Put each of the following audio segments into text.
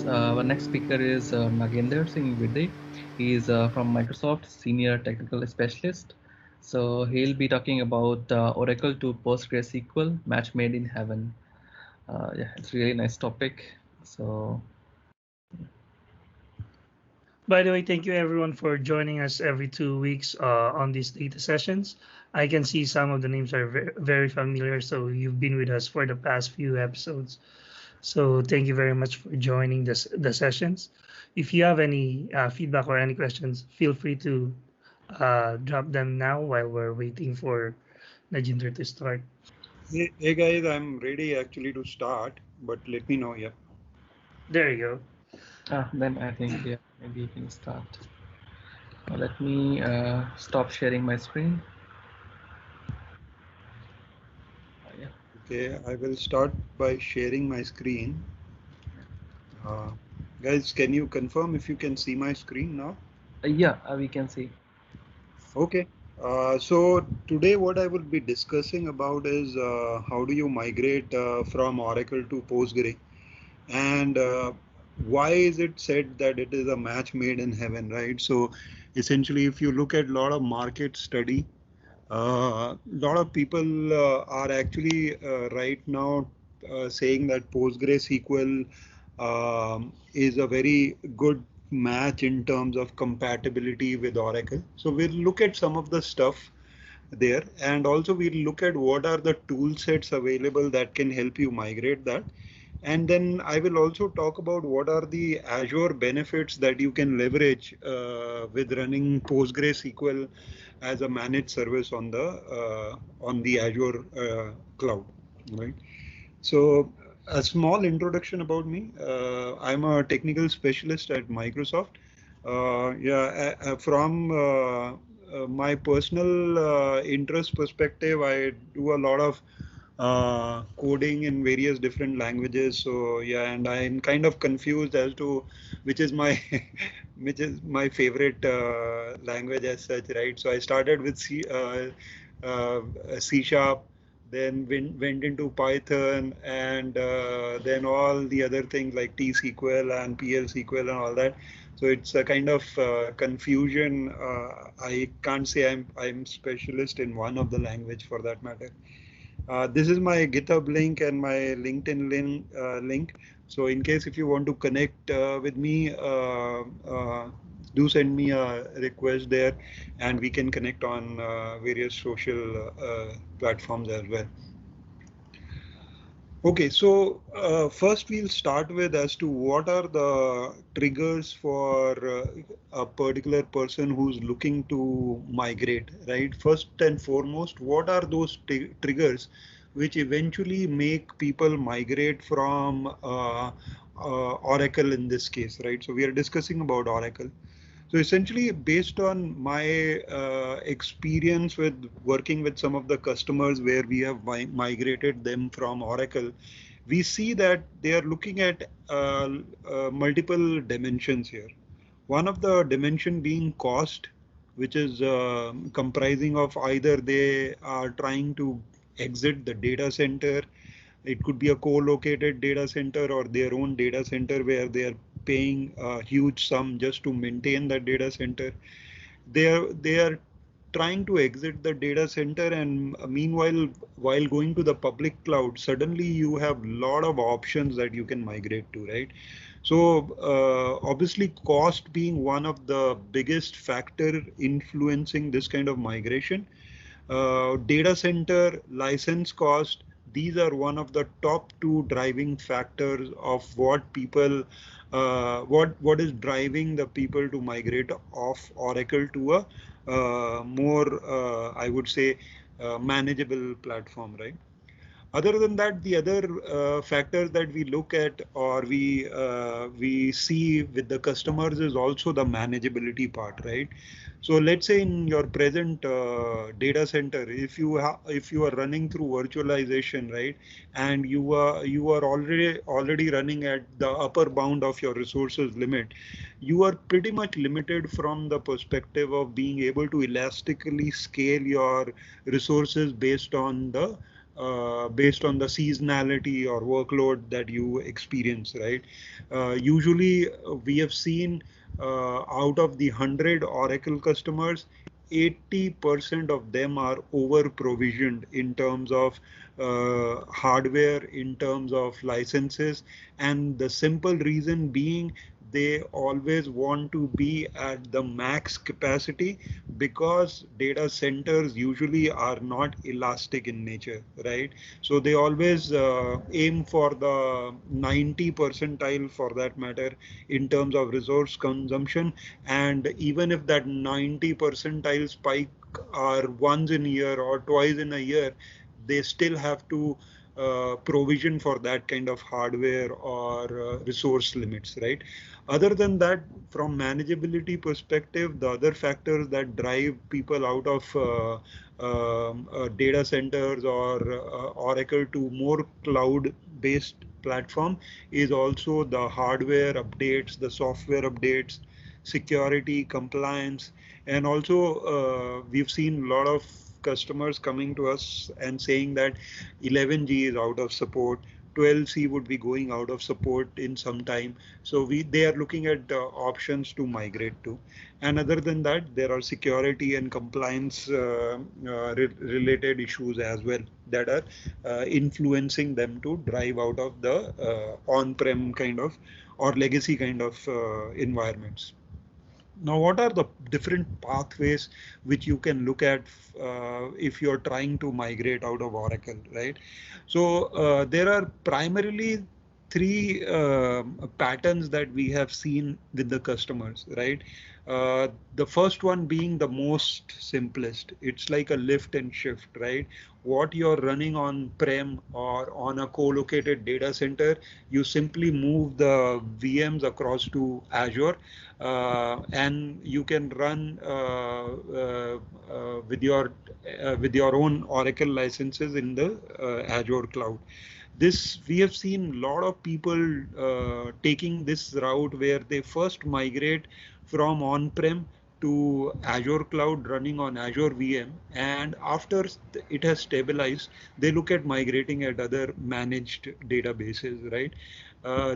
Our next speaker is Nagendra Singh Vidde. He is from Microsoft, Senior Technical Specialist. So he'll be talking about Oracle to PostgreSQL, match made in heaven. Yeah, it's a really nice topic. So By the way, thank you everyone for joining us every 2 weeks on these data sessions. I can see some of the names are very familiar, so you've been with us for the past few episodes. So thank you very much for joining the sessions. If you have any feedback or any questions, feel free to drop them now while we're waiting for Najinder to start. Hey guys, I'm ready actually to start, but let me know. Yeah. There you then I think yeah, maybe you can start. Let me stop sharing my screen. Yeah. Okay, I will start by sharing my screen. Uh, Guys, can you confirm if you can see my screen now? Yeah, we can see. Okay. So today what I will be discussing about is how do you migrate from Oracle to Postgre, and why is it said that it is a match made in heaven, right? So essentially, if you look at a lot of market study, a lot of people are actually right now saying that PostgreSQL is a very good match in terms of compatibility with Oracle. So we'll look at some of the stuff there, and also we'll look at what are the tool sets available that can help you migrate that. And then I will also talk about what are the Azure benefits that you can leverage with running PostgreSQL as a managed service on the Azure cloud, right? So a small introduction about me. I'm a technical specialist at Microsoft. From my personal interest perspective, I do a lot of coding in various different languages. So yeah, and I'm kind of confused as to which is my which is my favorite language as such, right? So I started with C Sharp, then went into Python, and then all the other things like T-SQL and PL/SQL and all that. So it's a kind of confusion. I can't say I'm specialist in one of the language for that matter. This is my GitHub link and my LinkedIn link. So in case if you want to connect with me, do send me a request there, and we can connect on various social platforms as well. Okay, so first we'll start with as to what are the triggers for a particular person who's looking to migrate, right? First and foremost, what are those triggers which eventually make people migrate from Oracle in this case, right? So we are discussing about Oracle. So essentially, based on my experience with working with some of the customers where we have migrated them from Oracle, we see that they are looking at multiple dimensions here. One of the dimension being cost, which is comprising of either they are trying to exit the data center. It could be a co-located data center or their own data center where they are paying a huge sum just to maintain that data center. They are trying to exit the data center, and meanwhile, while going to the public cloud, suddenly you have a lot of options that you can migrate to, right? So obviously, cost being one of the biggest factor influencing this kind of migration. Data center license cost, these are one of the top two driving factors of what people what is driving the people to migrate off Oracle to a more I would say manageable platform, right? Other than that, the other factors that we look at or we see with the customers is also the manageability part, right? So let's say in your present data center, if you are running through virtualization, right, and you are already running at the upper bound of your resources limit, you are pretty much limited from the perspective of being able to elastically scale your resources based on the based on the seasonality or workload that you experience, right? Usually, we have seen out of the 100 Oracle customers, 80% of them are over provisioned in terms of hardware, in terms of licenses, and the simple reason being they always want to be at the max capacity because data centers usually are not elastic in nature, right? So they always aim for the 90 percentile for that matter in terms of resource consumption. And even if that 90 percentile spike are once in a year or twice in a year, they still have to provision for that kind of hardware or resource limits, right? Other than that, from manageability perspective, the other factors that drive people out of data centers or Oracle to more cloud-based platform is also the hardware updates, the software updates, security, compliance, and also we've seen a lot of customers coming to us and saying that 11G is out of support, 12C would be going out of support in some time. So they are looking at options to migrate to. And other than that, there are security and compliance related issues as well that are influencing them to drive out of the on-prem kind of or legacy kind of environments. Now, what are the different pathways which you can look at if you're trying to migrate out of Oracle, right? So there are primarily three patterns that we have seen with the customers, right? The first one being the most simplest. It's like a lift and shift, right? What you're running on prem or on a co-located data center, you simply move the VMs across to Azure, and you can run with your own Oracle licenses in the Azure cloud. This we have seen a lot of people taking this route where they first migrate from on-prem to Azure cloud running on Azure VM, and after it has stabilized, they look at migrating at other managed databases, right?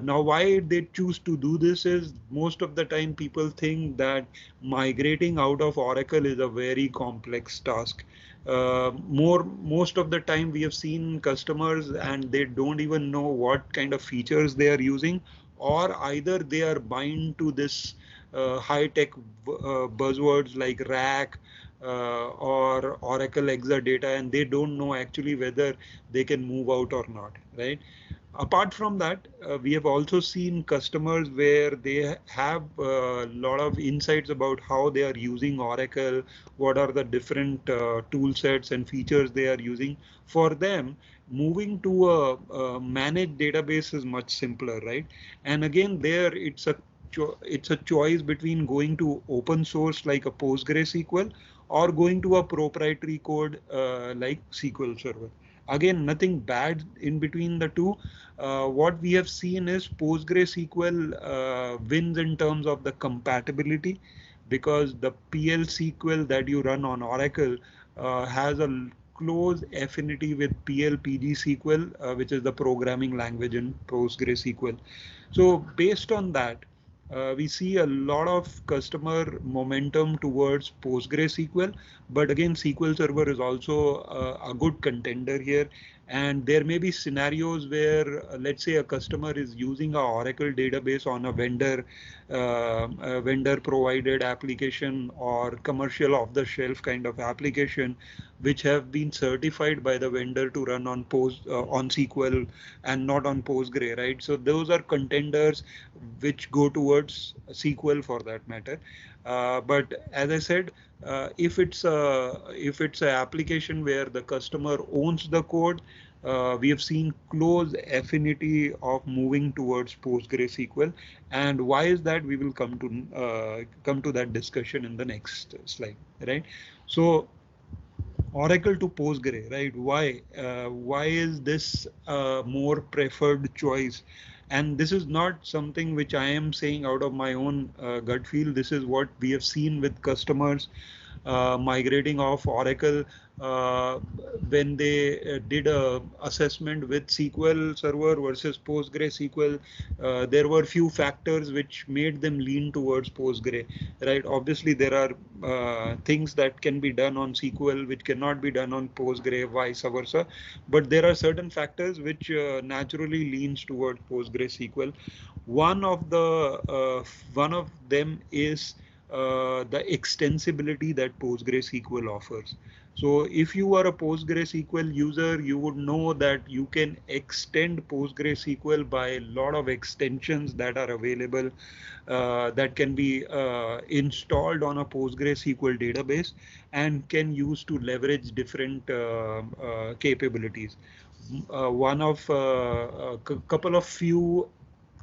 Now, why they choose to do this is most of the time people think that migrating out of Oracle is a very complex task. Most of the time we have seen customers and they don't even know what kind of features they are using, or either they are bind to this high-tech buzzwords like RAC or Oracle Exadata, and they don't know actually whether they can move out or not, right? Apart from that, we have also seen customers where they have a lot of insights about how they are using Oracle, what are the different tool sets and features they are using. For them, moving to a managed database is much simpler, right? And again, there it's a choice between going to open source like a PostgreSQL or going to a proprietary code like SQL Server. Again, nothing bad in between the two. What we have seen is PostgreSQL wins in terms of the compatibility, because the PL SQL that you run on Oracle has a close affinity with PL PG SQL, which is the programming language in PostgreSQL. So based on that, we see a lot of customer momentum towards PostgreSQL, but again, SQL Server is also a good contender here. And there may be scenarios where, let's say, a customer is using a Oracle database on a vendor provided application or commercial off-the-shelf kind of application, which have been certified by the vendor to run on on SQL and not on Postgre, right? So those are contenders which go towards SQL for that matter. But as I said, if it's an application where the customer owns the code, we have seen close affinity of moving towards PostgreSQL. And why is that? We will come to that discussion in the next slide, right? So Oracle to Postgre, right? Why is this a more preferred choice? And this is not something which I am saying out of my own gut feel. This is what we have seen with customers migrating off Oracle. uh, when they did a assessment with SQL Server versus PostgreSQL, there were few factors which made them lean towards Postgre, right? Obviously, there are things that can be done on SQL which cannot be done on Postgre, vice versa. But there are certain factors which naturally leans towards PostgreSQL. One of them is the extensibility that PostgreSQL offers. So if you are a PostgreSQL user, you would know that you can extend PostgreSQL by a lot of extensions that are available that can be installed on a PostgreSQL database and can use to leverage different capabilities. One of a couple of few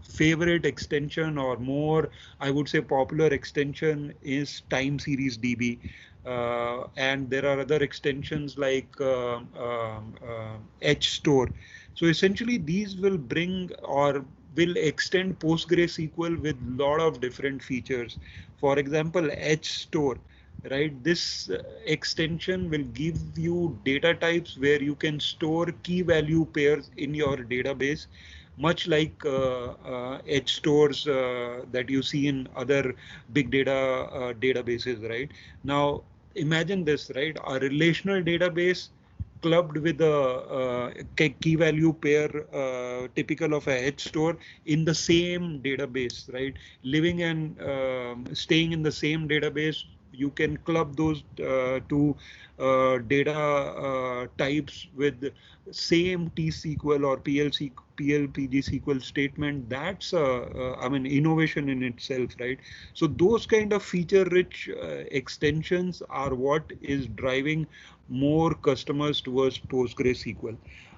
favorite extension, or more I would say popular extension, is time series DB. And there are other extensions like HStore. So essentially these will bring or will extend PostgreSQL with lot of different features. For example, HStore, right? This extension will give you data types where you can store key value pairs in your database, much like edge stores that you see in other big data databases, right? Now, imagine this, right? A relational database clubbed with a key value pair typical of a edge store in the same database, right? Living and staying in the same database, you can club those two data types with same T-SQL or PLPG SQL statement. That's I mean, innovation in itself, right? So those kind of feature-rich extensions are what is driving more customers towards PostgreSQL.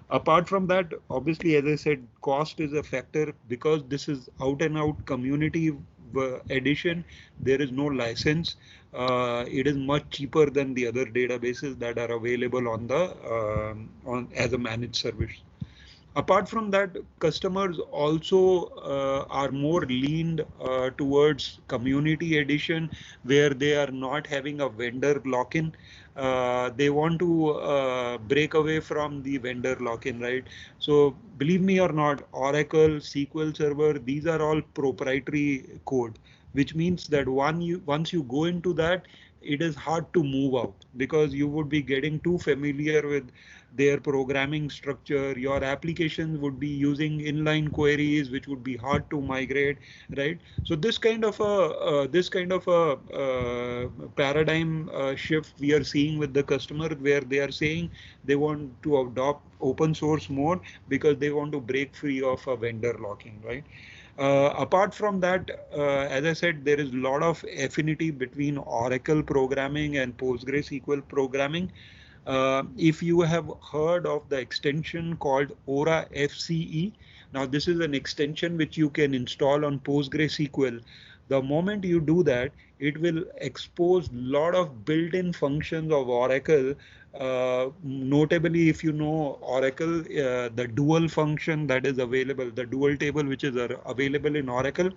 Apart from that, obviously, as I said, cost is a factor because this is out and out community edition. There is no license. It is much cheaper than the other databases that are available on the on as a managed service. Apart from that, customers also are more leaned towards community edition, where they are not having a vendor lock-in. They want to break away from the vendor lock-in, right? So believe me or not, Oracle, SQL Server, these are all proprietary code, which means that once you go into that, it is hard to move out because you would be getting too familiar with their programming structure. Your applications would be using inline queries, which would be hard to migrate, right? So this kind of a paradigm shift we are seeing with the customer, where they are saying they want to adopt open source more because they want to break free of a vendor locking, right? Apart from that, as I said, there is a lot of affinity between Oracle programming and PostgreSQL programming. If you have heard of the extension called Aura FCE, now this is an extension which you can install on PostgreSQL. The moment you do that, it will expose a lot of built-in functions of Oracle. Notably, if you know Oracle, the dual function that is available, the dual table which is available in Oracle,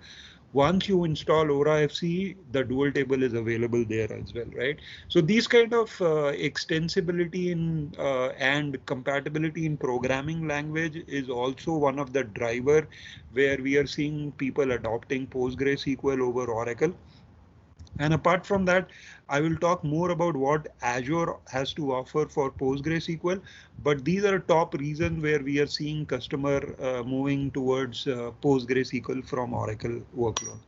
once you install Aura FCE, the dual table is available there as well, right? So these kind of extensibility in and compatibility in programming language is also one of the driver where we are seeing people adopting PostgreSQL over Oracle. And apart from that, I will talk more about what Azure has to offer for PostgreSQL. But these are top reasons where we are seeing customer moving towards PostgreSQL from Oracle workload.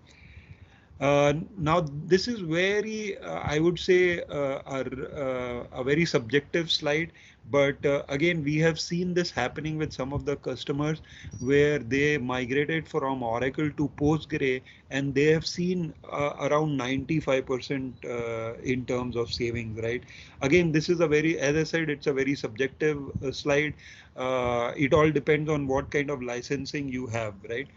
Now, this is very, I would say, a very subjective slide. But again, we have seen this happening with some of the customers where they migrated from Oracle to Postgre, and they have seen around 95% in terms of savings, right? Again, this is a very, as I said, it's a very subjective slide. It all depends on what kind of licensing you have, right?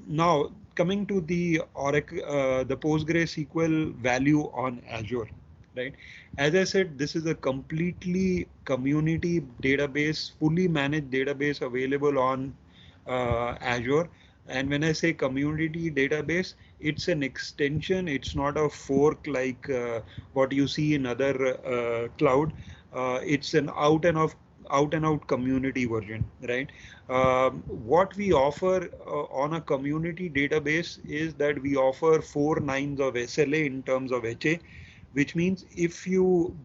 Now, coming to the Oracle, the PostgreSQL value on Azure, right? As I said, this is a completely community database, fully managed database available on Azure. And when I say community database, it's an extension. It's not a fork like what you see in other cloud. It's an out and out community version, right? What we offer on a community database is that we offer 4 nines of SLA in terms of HA, which means if you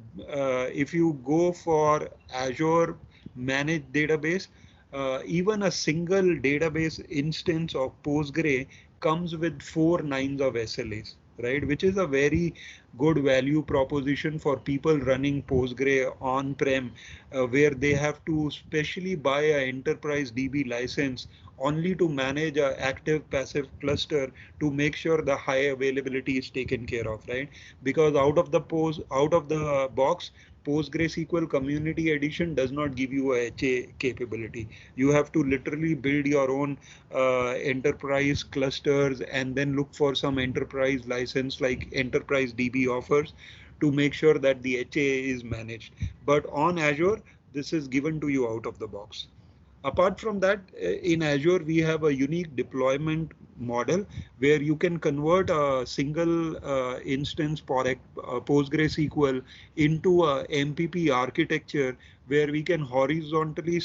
go for Azure managed database, even a single database instance of Postgre comes with 4 nines of SLAs, right? Which is a very good value proposition for people running Postgre on-prem, where they have to specially buy a enterprise DB license only to manage a active passive cluster to make sure the high availability is taken care of, right? Because out of the box, PostgreSQL Community Edition does not give you a HA capability. You have to literally build your own enterprise clusters and then look for some enterprise license like Enterprise DB offers to make sure that the HA is managed. But on Azure, this is given to you out of the box. Apart from that, in Azure, we have a unique deployment model where you can convert a single instance for PostgreSQL into a MPP architecture where we can vertically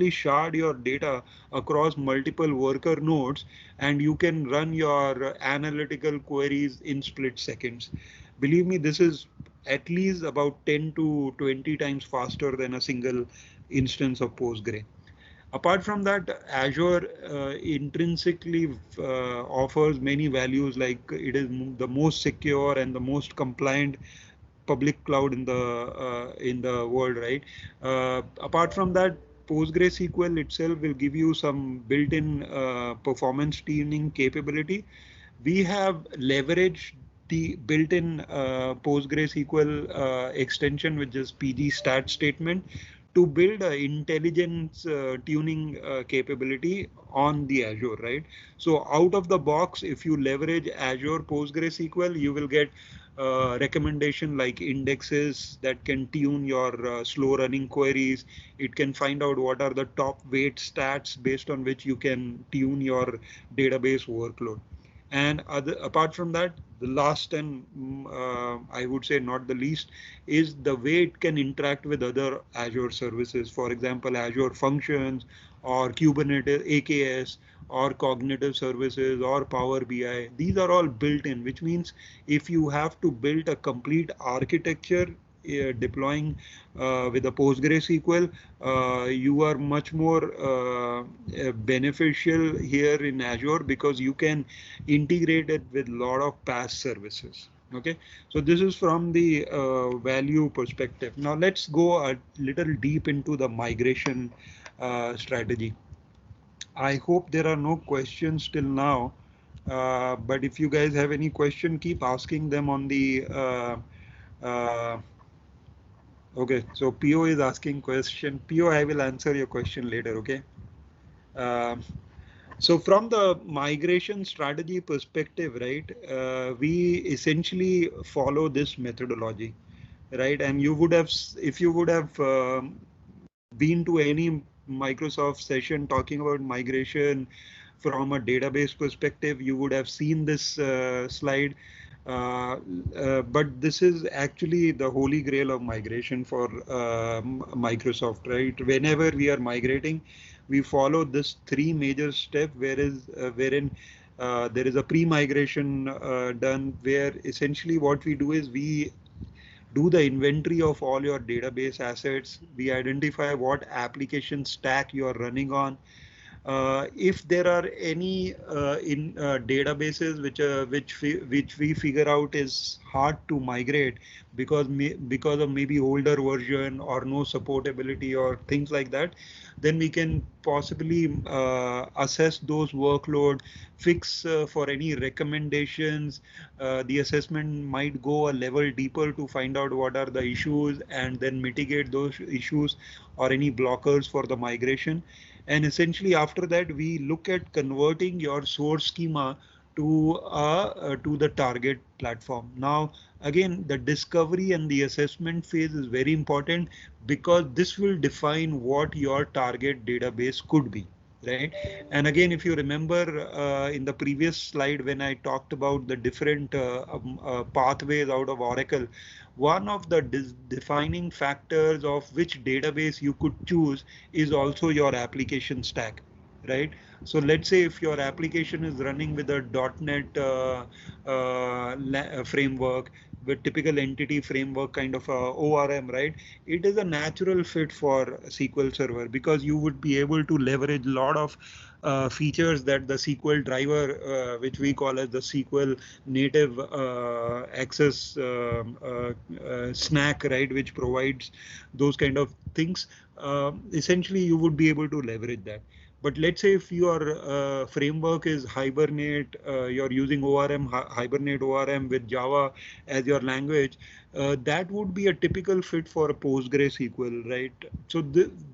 shard your data across multiple worker nodes, and you can run your analytical queries in split seconds. Believe me, this is at least about 10 to 20 times faster than a single instance of Postgre. Apart from that, Azure intrinsically offers many values, like it is the most secure and the most compliant public cloud in the world, right? Apart from that, PostgreSQL itself will give you some built-in performance tuning capability. We have leveraged the built-in PostgreSQL extension, which is PG stat statement, to build an intelligence tuning capability on the Azure, right? So out of the box, if you leverage Azure PostgreSQL, you will get recommendation like indexes that can tune your slow running queries. It can find out what are the top weight stats based on which you can tune your database workload. And apart from that, the last and I would say not the least is the way it can interact with other Azure services. For example, Azure Functions or Kubernetes, AKS, or cognitive services or Power BI. These are all built in, which means if you have to build a complete architecture deploying with a PostgreSQL, you are much more beneficial here in Azure because you can integrate it with a lot of PaaS services. Okay, so this is from the value perspective. Now let's go a little deep into the migration strategy. I hope there are no questions till now, but if you guys have any question, keep asking them on the uh, okay, so PO is asking question. PO, I will answer your question later, okay? So from the migration strategy perspective, right, we essentially follow this methodology, right? And you would have, if you would have been to any Microsoft session talking about migration from a database perspective, you would have seen this slide. But this is actually the holy grail of migration for Microsoft, right? Whenever we are migrating, we follow this 3 major step, wherein there is a pre-migration done, where essentially what we do is we do the inventory of all your database assets. We identify what application stack you are running on. If there are any in databases which we figure out is hard to migrate because of maybe older version or no supportability or things like that, then we can possibly assess those workload, fix for any recommendations. The assessment might go a level deeper to find out what are the issues and then mitigate those issues or any blockers for the migration. And essentially after that, we look at converting your source schema to the target platform. Now, again, the discovery and the assessment phase is very important because this will define what your target database could be. right? And again, if you remember in the previous slide when I talked about the different pathways out of Oracle, one of the defining factors of which database you could choose is also your application stack, right? So let's say if your application is running with a .NET framework, with typical entity framework kind of ORM, right? It is a natural fit for SQL Server because you would be able to leverage a lot of features that the SQL driver, which we call as the SQL native access snack, right, which provides those kind of things. Essentially, you would be able to leverage that. But let's say if your framework is Hibernate, you're using ORM, Hibernate ORM with Java as your language, that would be a typical fit for a PostgreSQL, right? So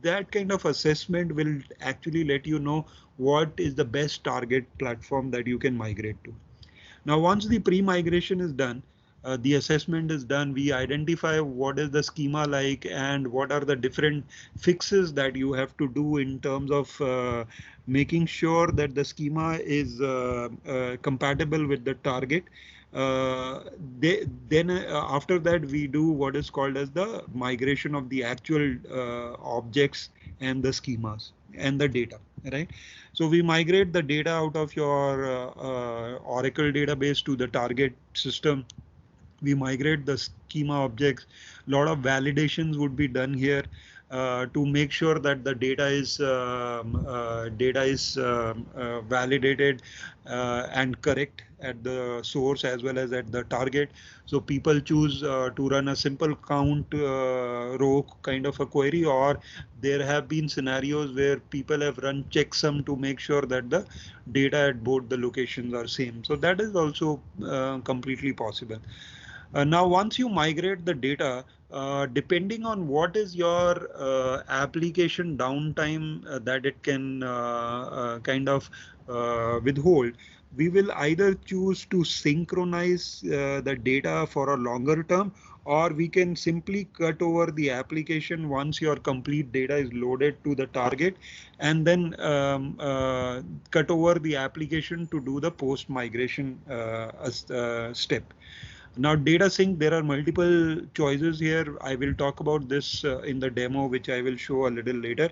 that kind of assessment will actually let you know what is the best target platform that you can migrate to. Now, once the pre-migration is done, the assessment is done, we identify what is the schema like and what are the different fixes that you have to do in terms of making sure that the schema is compatible with the target. Then after that, we do what is called as the migration of the actual objects and the schemas and the data, right? So we migrate the data out of your Oracle database to the target system. We migrate the schema objects. A lot of validations would be done here to make sure that the data is validated and correct at the source as well as at the target. So people choose to run a simple count row kind of a query, or there have been scenarios where people have run checksum to make sure that the data at both the locations are same. So that is also completely possible. Now, once you migrate the data, depending on what is your application downtime that it can kind of withhold, we will either choose to synchronize the data for a longer term, or we can simply cut over the application once your complete data is loaded to the target, and then cut over the application to do the post migration step. Now, data sync, there are multiple choices here. I will talk about this in the demo, which I will show a little later.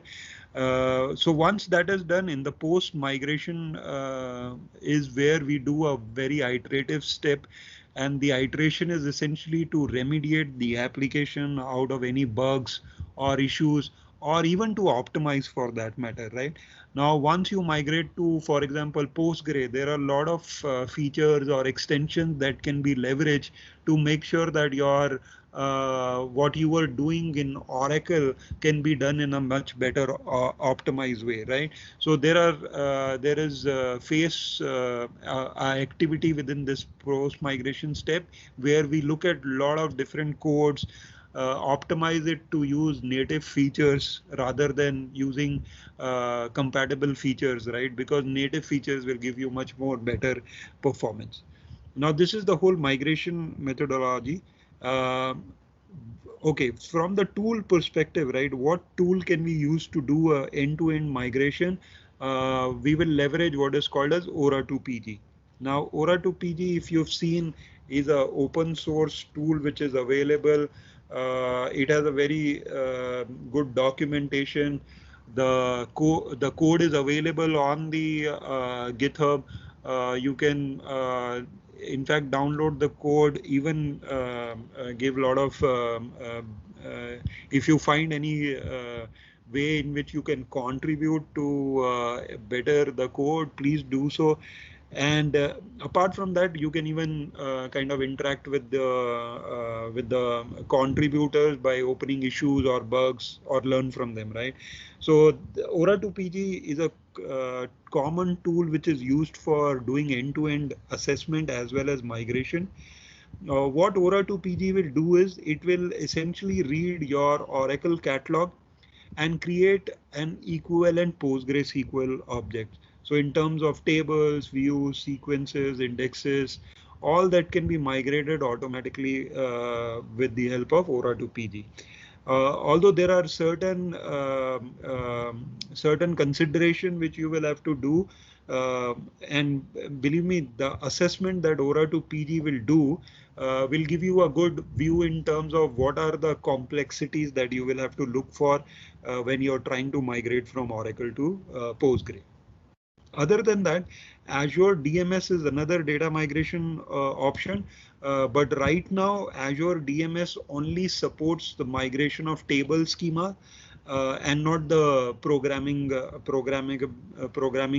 So once that is done, in the post migration is where we do a very iterative step. And the iteration is essentially to remediate the application out of any bugs or issues, or even to optimize for that matter, right? Now, once you migrate to, for example, Postgre, there are a lot of features or extensions that can be leveraged to make sure that your what you were doing in Oracle can be done in a much better optimized way, right? So there is phase activity within this post migration step where we look at a lot of different codes, optimize it to use native features rather than using compatible features, right? Because native features will give you much more better performance. Now, this is the whole migration methodology. Okay, from the tool perspective, right? What tool can we use to do a end-to-end migration? We will leverage what is called as Ora2PG. Now, Ora2PG, if you've seen, is a open source tool which is available. It has a very good documentation. The code is available on the GitHub. You can in fact download the code, even give a lot of if you find any way in which you can contribute to better the code, please do so. And apart from that, you can even kind of interact with the contributors by opening issues or bugs or learn from them, right? So Ora2PG is a common tool which is used for doing end-to-end assessment as well as migration. What Ora2PG will do is it will essentially read your Oracle catalog and create an equivalent PostgreSQL object. So in terms of tables, views, sequences, indexes, all that can be migrated automatically with the help of Ora2PG. Although there are certain consideration which you will have to do, and believe me, the assessment that Ora2 PG will do will give you a good view in terms of what are the complexities that you will have to look for when you're trying to migrate from Oracle to Postgre. Other than that, Azure DMS is another data migration option, but right now Azure DMS only supports the migration of table schema and not the programming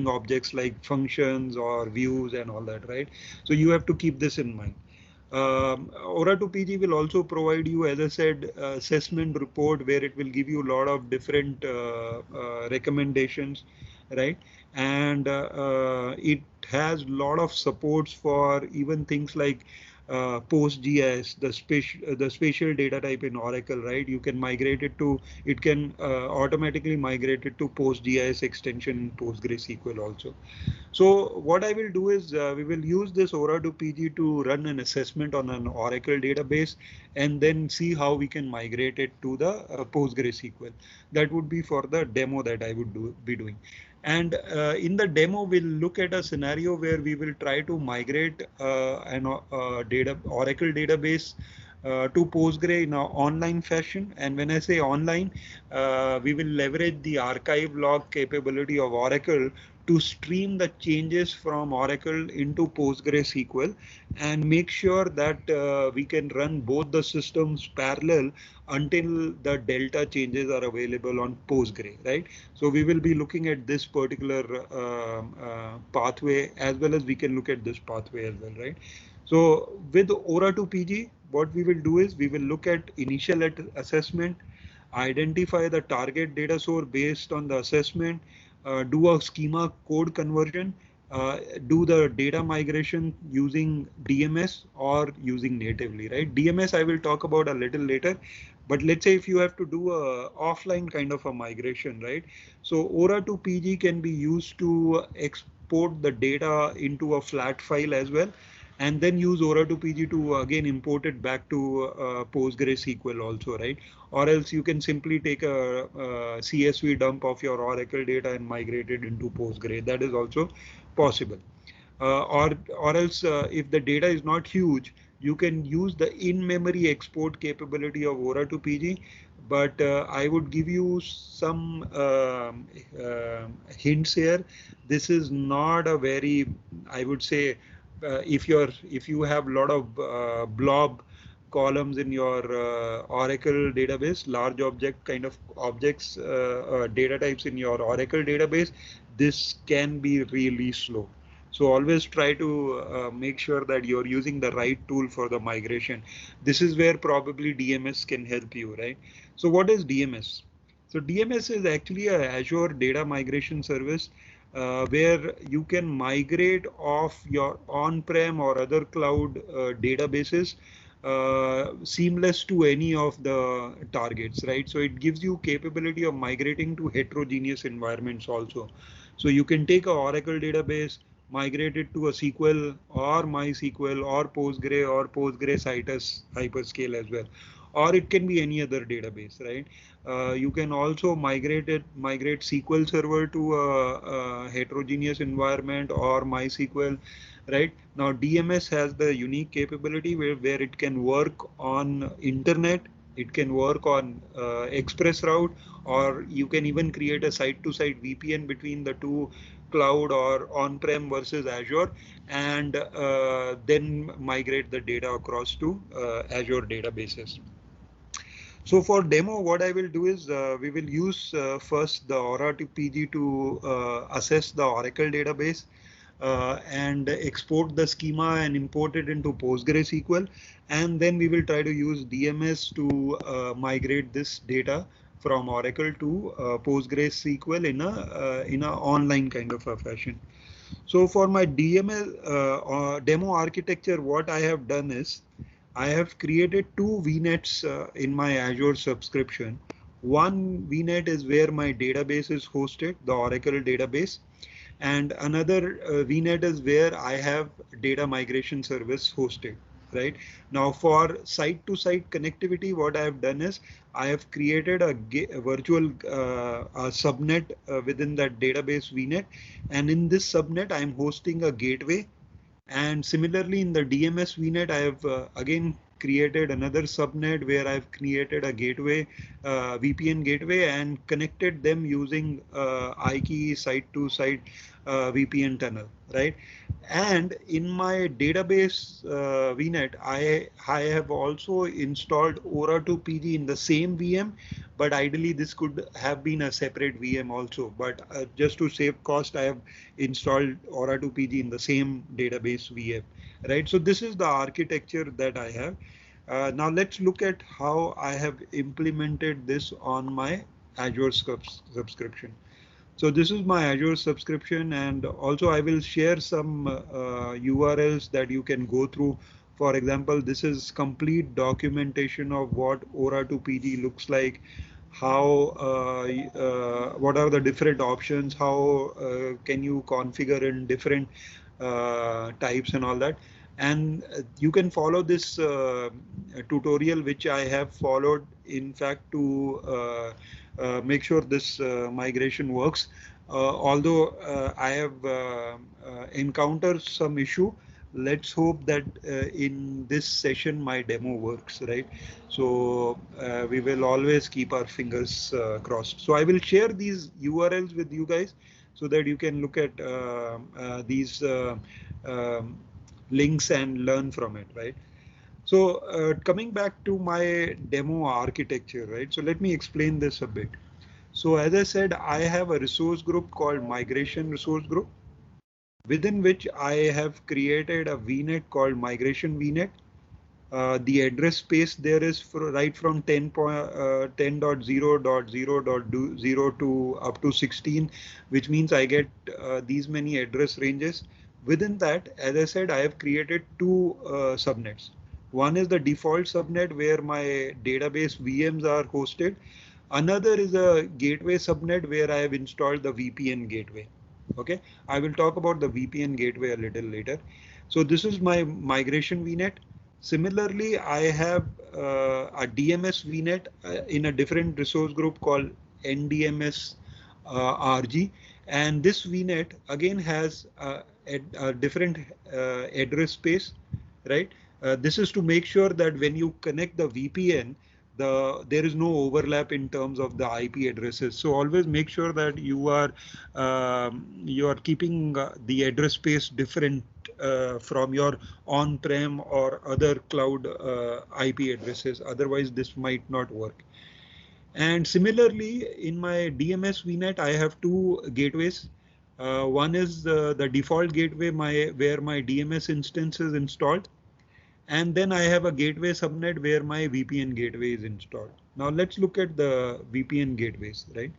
objects like functions or views and all that, right? So you have to keep this in mind. Ora2 PG will also provide you, as I said, assessment report where it will give you a lot of different recommendations, right? And it has a lot of supports for even things like PostGIS, the spatial data type in Oracle, right? You can migrate it to, it can automatically migrate it to PostGIS extension in PostgreSQL also. So what I will do is we will use this Ora2 PG to run an assessment on an Oracle database and then see how we can migrate it to the PostgreSQL. That would be for the demo that I would be doing. And in the demo, we'll look at a scenario where we will try to migrate an Oracle database to Postgre in an online fashion. And when I say online, we will leverage the archive log capability of Oracle to stream the changes from Oracle into PostgreSQL and make sure that we can run both the systems parallel until the delta changes are available on Postgre, right? So we will be looking at this particular pathway, as well as we can look at this pathway as well, right? So with Ora2 PG, what we will do is we will look at initial assessment, identify the target data source based on the assessment, do a schema code conversion, do the data migration using DMS or using natively, right? DMS I will talk about a little later, but let's say if you have to do a offline kind of a migration, right? So Ora2 PG can be used to export the data into a flat file as well, and then use Ora2 PG to again import it back to PostgreSQL also, right? Or else you can simply take a CSV dump of your Oracle data and migrate it into Postgre. That is also possible. Or else if the data is not huge, you can use the in-memory export capability of Ora2 PG. But I would give you some hints here. This is not a very, I would say, if you have a lot of blob columns in your Oracle database, large object kind of objects, data types in your Oracle database, this can be really slow. So always try to make sure that you're using the right tool for the migration. This is where probably DMS can help you, right? So what is DMS? So DMS is actually a Azure data migration service where you can migrate off your on-prem or other cloud databases seamless to any of the targets, right? So it gives you capability of migrating to heterogeneous environments also. So you can take a Oracle database, migrate it to a SQL or MySQL or Postgre or Postgre Hyperscale as well, or it can be any other database, right? You can also migrate SQL Server to a heterogeneous environment or MySQL, right? Now DMS has the unique capability where it can work on internet, it can work on express route, or you can even create a site-to-site VPN between the two cloud or on-prem versus Azure, and then migrate the data across to Azure databases. So for demo, what I will do is we will use first the Ora2 PG to assess the Oracle database and export the schema and import it into PostgreSQL. And then we will try to use DMS to migrate this data from Oracle to PostgreSQL in a online kind of a fashion. So for my DMS demo architecture, what I have done is I have created two VNets in my Azure subscription. One VNet is where my database is hosted, the Oracle database, and another VNet is where I have data migration service hosted. right? Now for site-to-site connectivity, what I have done is I have created a virtual a subnet within that database VNet, and in this subnet I am hosting a gateway. And similarly in the DMS VNet, I have again created another subnet where I've created a gateway, VPN gateway, and connected them using iKey site-to-site VPN tunnel, right? And in my database VNet, I have also installed Aura2PG in the same VM, but ideally this could have been a separate VM also. But just to save cost, I have installed Aura2PG in the same database VM, right? So this is the architecture that I have. Now let's look at how I have implemented this on my Azure subscription. So this is my Azure subscription, and also I will share some URLs that you can go through. For example, this is complete documentation of what Aura2PG looks like, how what are the different options, how can you configure in different types and all that. And you can follow this tutorial which I have followed, in fact, to make sure this migration works. Although I have encountered some issue, let's hope that in this session my demo works, right? So we will always keep our fingers crossed. So I will share these URLs with you guys so that you can look at these um, links and learn from it, right? So coming back to my demo architecture, right? So let me explain this a bit. So as I said, I have a resource group called Migration Resource Group, within which I have created a VNet called Migration VNet. The address space there is right from 10.0.0.0 to up to 16, which means I get these many address ranges. Within that, as I said, I have created two subnets. One is the default subnet where my database VMs are hosted. Another is a gateway subnet where I have installed the VPN gateway. Okay, I will talk about the VPN gateway a little later. So this is my migration VNet. Similarly, I have a DMS VNet in a different resource group called NDMS RG, and this VNet again has a different address space, right? This is to make sure that when you connect the VPN, there is no overlap in terms of the IP addresses. So always make sure that you are keeping the address space different from your on-prem or other cloud IP addresses. Otherwise, this might not work. And similarly, in my DMS VNet, I have two gateways. One is the default gateway where my DMS instance is installed. And then I have a gateway subnet where my VPN gateway is installed. Now let's look at the VPN gateways, right?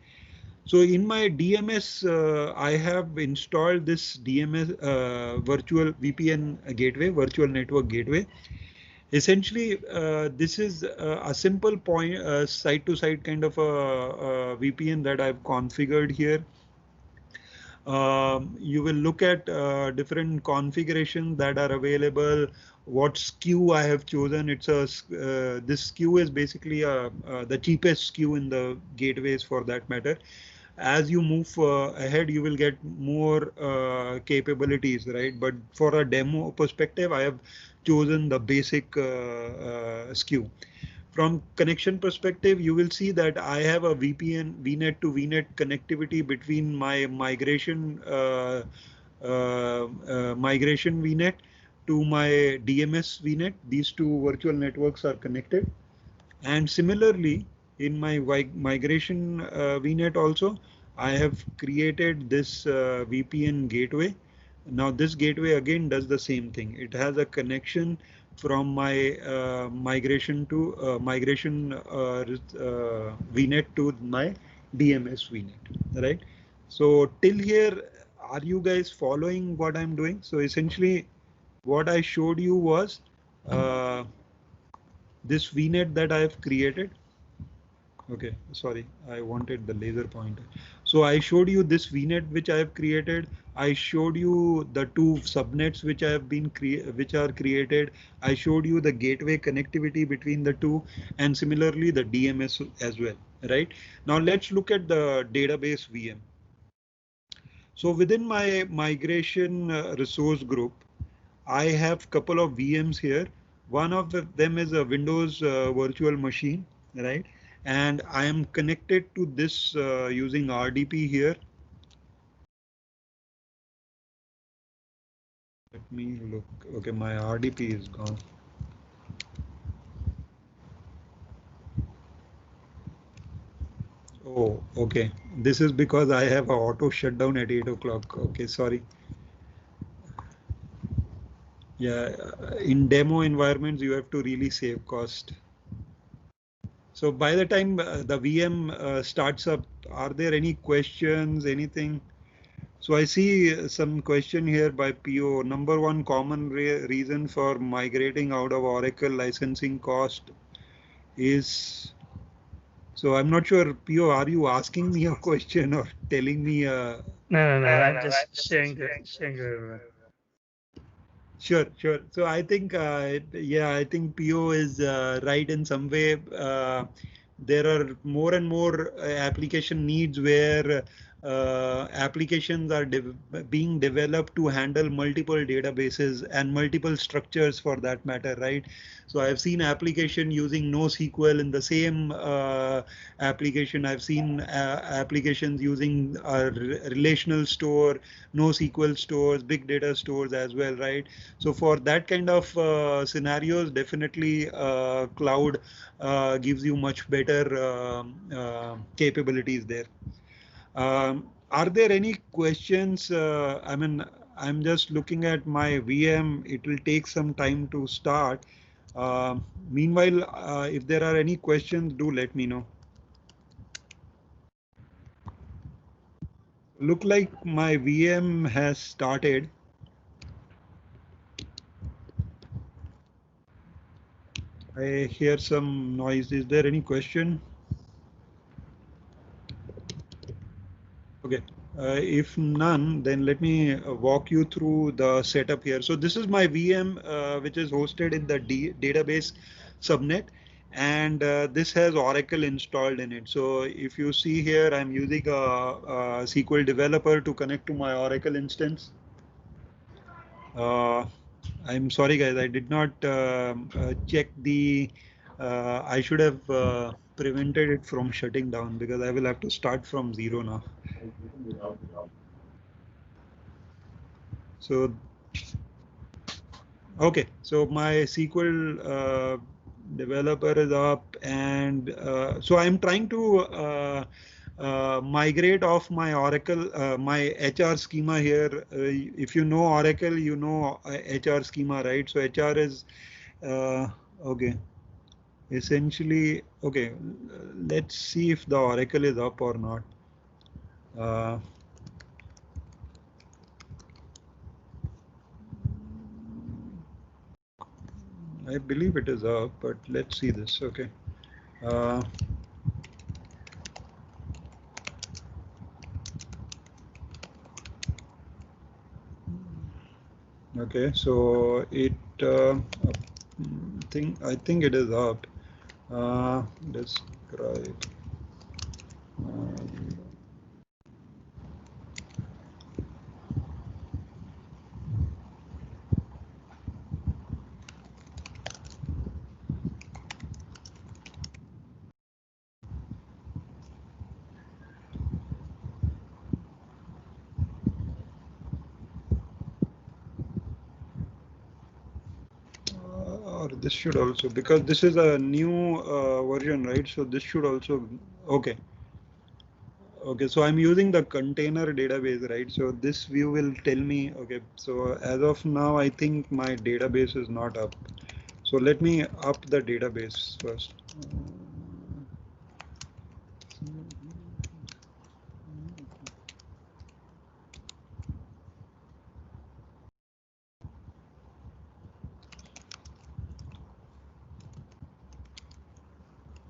So in my DMS, I have installed this DMS virtual VPN gateway, virtual network gateway. Essentially, this is a simple point site-to-site kind of a VPN that I've configured here. You will look at different configurations that are available. What SKU I have chosen? It's a this SKU is basically the cheapest SKU in the gateways for that matter. As you move ahead, you will get more capabilities, right? But for a demo perspective, I have chosen the basic SKU. From connection perspective, you will see that I have a VPN, VNet to VNet connectivity between my migration VNet to my DMS VNet. These two virtual networks are connected. And similarly, in my migration VNet also, I have created this VPN gateway. Now this gateway again does the same thing. It has a connection from my migration VNet to my DMS VNet, right? So till here, are you guys following what I'm doing? So essentially, what I showed you was this VNet that I have created. Okay, sorry, I wanted the laser pointer. So I showed you this VNet which I have created. I showed you the two subnets which I have been which are created. I showed you the gateway connectivity between the two, and similarly the DMS as well. Right now, let's look at the database VM. So within my migration resource group, I have couple of VMs here. One of them is a Windows virtual machine, right? And I am connected to this using RDP here. Let me look. Okay, my RDP is gone. Oh, okay. This is because I have a auto shutdown at 8 o'clock. Okay, sorry. Yeah, in demo environments, you have to really save cost. So by the time the VM starts up, are there any questions, anything? So I see some question here by PO. Number one common reason for migrating out of Oracle licensing cost is, so I'm not sure, PO, are you asking me a question or telling me No. I'm just sharing to everyone. Sure, sure. So I think, yeah, I think PO is right in some way. There are more and more application needs where applications are being developed to handle multiple databases and multiple structures for that matter, right? So I've seen application using NoSQL in the same application. I've seen applications using a relational store, NoSQL stores, big data stores as well, right? So for that kind of scenarios, definitely cloud gives you much better capabilities there. Are there any questions? I mean, I'm just looking at my VM. It will take some time to start. Meanwhile, if there are any questions, do let me know. Look like my VM has started. I hear some noise. Is there any question? Okay, if none, then let me walk you through the setup here. So this is my VM, which is hosted in the database subnet, and this has Oracle installed in it. So if you see here, I'm using a SQL developer to connect to my Oracle instance. Uh, I'm sorry, guys, I did not check the. I should have prevented it from shutting down because I will have to start from zero now. So, okay, so my SQL developer is up, and so I'm trying to migrate off my Oracle, my HR schema here. If you know Oracle, you know HR schema, right? So HR is okay. Essentially, okay. Let's see if the Oracle is up or not. Uh, I believe it is up, but let's see this. Okay. Uh, okay, so it I think it is up. Describe. Um, or this should also, because this is a new version, right? So this should also, okay. Okay, so I'm using the container database, right? So this view will tell me, okay, so as of now, I think my database is not up. So let me up the database first.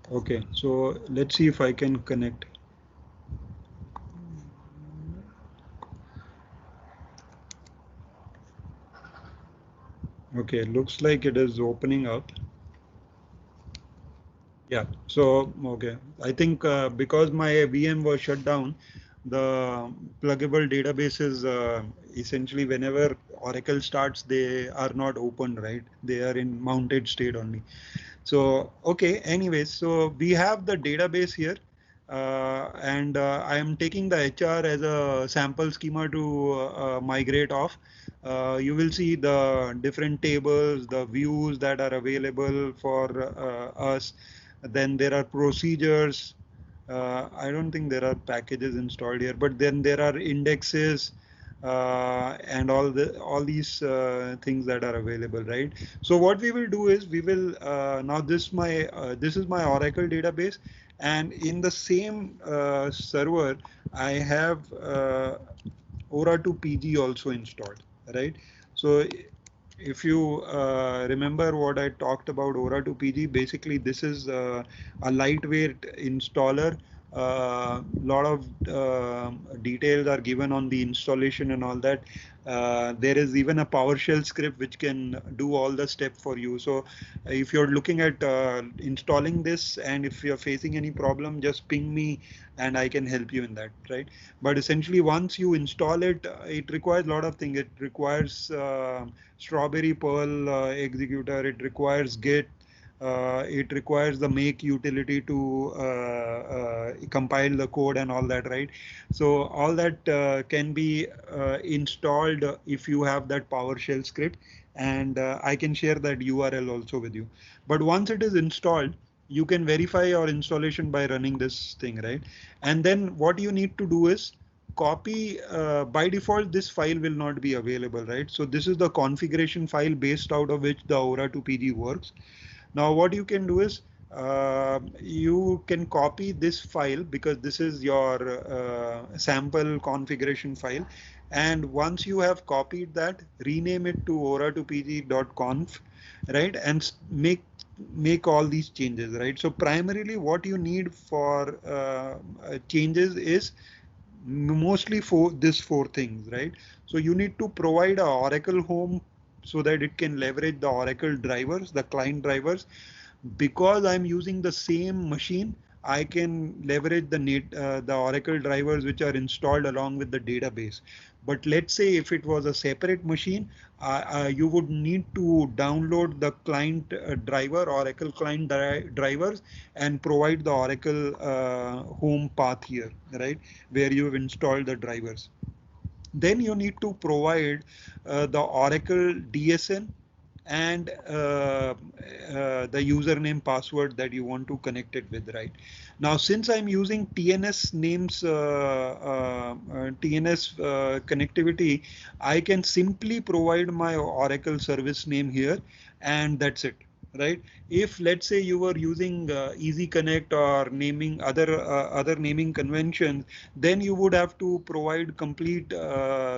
Okay, so let's see if I can connect. Okay, looks like it is opening up. Yeah, so okay, I think because my VM was shut down, the pluggable databases essentially whenever Oracle starts, they are not opened, right? They are in mounted state only. So, okay, anyways, so we have the database here. And I am taking the HR as a sample schema to migrate off. You will see the different tables, the views that are available for us. Then there are procedures. I don't think there are packages installed here, but then there are indexes and all these things that are available, right? So what we will do is we will now this is my Oracle database, and in the same server I have Ora 2 PG also installed, right? So if you remember what I talked about Ora 2 PG, basically this is a lightweight installer. Lot of details are given on the installation and all that. There is even a PowerShell script which can do all the steps for you. So if you're looking at installing this and if you're facing any problem, just ping me and I can help you in that, right? But essentially, once you install it, it requires a lot of things. It requires Strawberry Perl executor. It requires Git. It requires the make utility to compile the code and all that, right? So all that can be installed if you have that PowerShell script, and I can share that URL also with you. But once it is installed, you can verify your installation by running this thing, right? And then what you need to do is copy. By default this file will not be available, right? So this is the configuration file based out of which the Ora 2 PG works. Now what you can do is you can copy this file because this is your sample configuration file, and once you have copied that, rename it to ora2pg.conf, right? And make all these changes, right? So primarily what you need for changes is mostly for this four things, right? So you need to provide a Oracle home so that it can leverage the Oracle drivers, the client drivers. Because I'm using the same machine, I can leverage the Oracle drivers which are installed along with the database. But let's say if it was a separate machine, you would need to download the client driver, Oracle client drivers, and provide the Oracle home path here, right, where you've installed the drivers. Then you need to provide the Oracle DSN and the username password that you want to connect it with, right? Now since I'm using TNS names, TNS connectivity, I can simply provide my Oracle service name here, and that's it, right? If let's say you were using Easy Connect or naming other naming conventions, then you would have to provide complete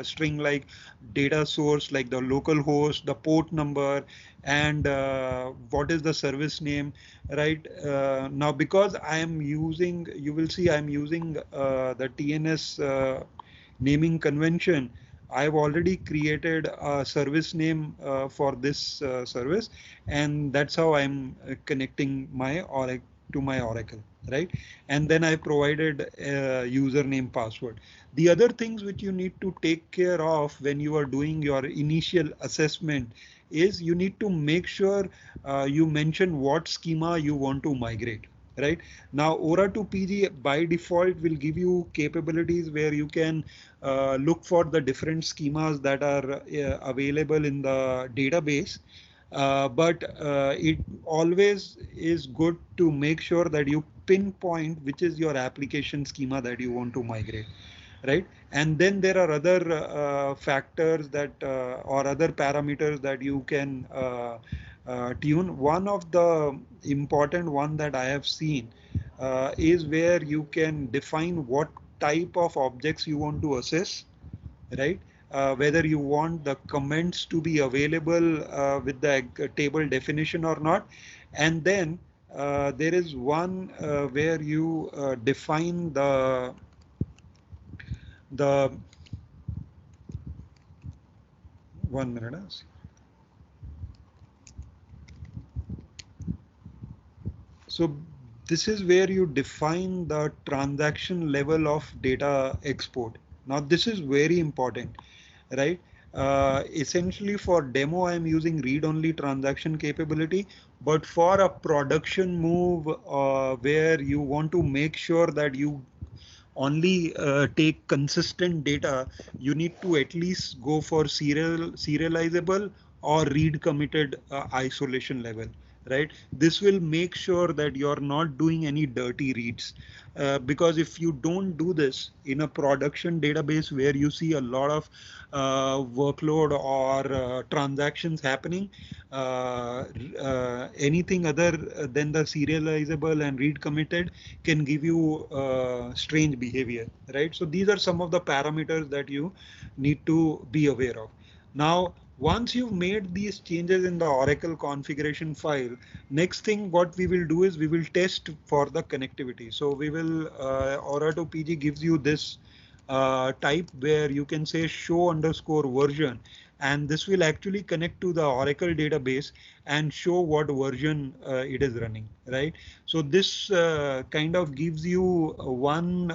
string like data source, like the local host, the port number, and what is the service name, right? Now because I am using, you will see I'm using the TNS naming convention. I've already created a service name for this service, and that's how I'm connecting my Oracle to my Oracle, right? And then I provided a username password. The other things which you need to take care of when you are doing your initial assessment is you need to make sure you mention what schema you want to migrate, right? Now Ora 2 PG by default will give you capabilities where you can look for the different schemas that are available in the database. But it always is good to make sure that you pinpoint which is your application schema that you want to migrate, right? And then there are other factors that or other parameters that you can tune. One of the important one that I have seen is where you can define what type of objects you want to assess, right? Whether you want the comments to be available with the table definition or not, and then there is one where you define the one minute. So this is where you define the transaction level of data export. Now this is very important, right? Essentially for demo, I'm using read-only transaction capability, but for a production move where you want to make sure that you only take consistent data, you need to at least go for serializable or read committed isolation level, right? This will make sure that you're not doing any dirty reads, because if you don't do this in a production database where you see a lot of workload or transactions happening, anything other than the serializable and read committed can give you strange behavior, right? So these are some of the parameters that you need to be aware of. Now, once you've made these changes in the Oracle configuration file, next thing what we will do is we will test for the connectivity. So we will, Oracle PG gives you this type where you can say show underscore version, and this will actually connect to the Oracle database and show what version it is running, right? So this kind of gives you one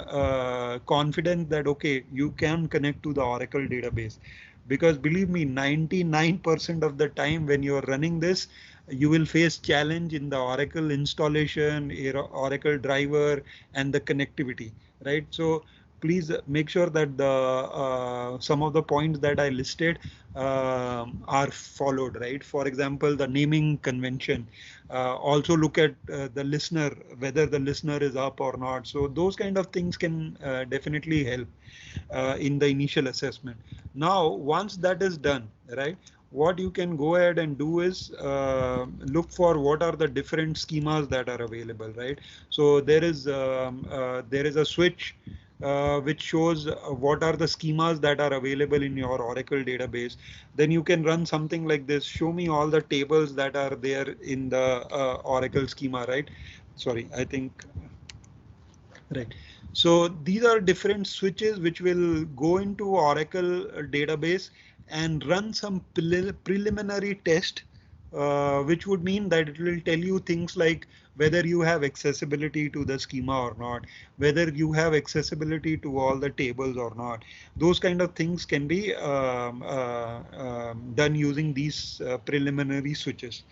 confidence that, okay, you can connect to the Oracle database. Because believe me, 99% of the time when you're running this, you will face challenge in the Oracle installation, Oracle driver, and the connectivity, right? So please make sure that the some of the points that I listed are followed, right? For example, the naming convention. Also look at the listener, whether the listener is up or not. So those kind of things can definitely help in the initial assessment. Now, once that is done, right, what you can go ahead and do is look for what are the different schemas that are available, right? So there is a switch which shows what are the schemas that are available in your Oracle database. Then you can run something like this: show me all the tables that are there in the Oracle schema, right? Sorry, I think, right. So these are different switches which will go into Oracle database and run some preliminary test, which would mean that it will tell you things like whether you have accessibility to the schema or not, whether you have accessibility to all the tables or not. Those kind of things can be done using these preliminary switches.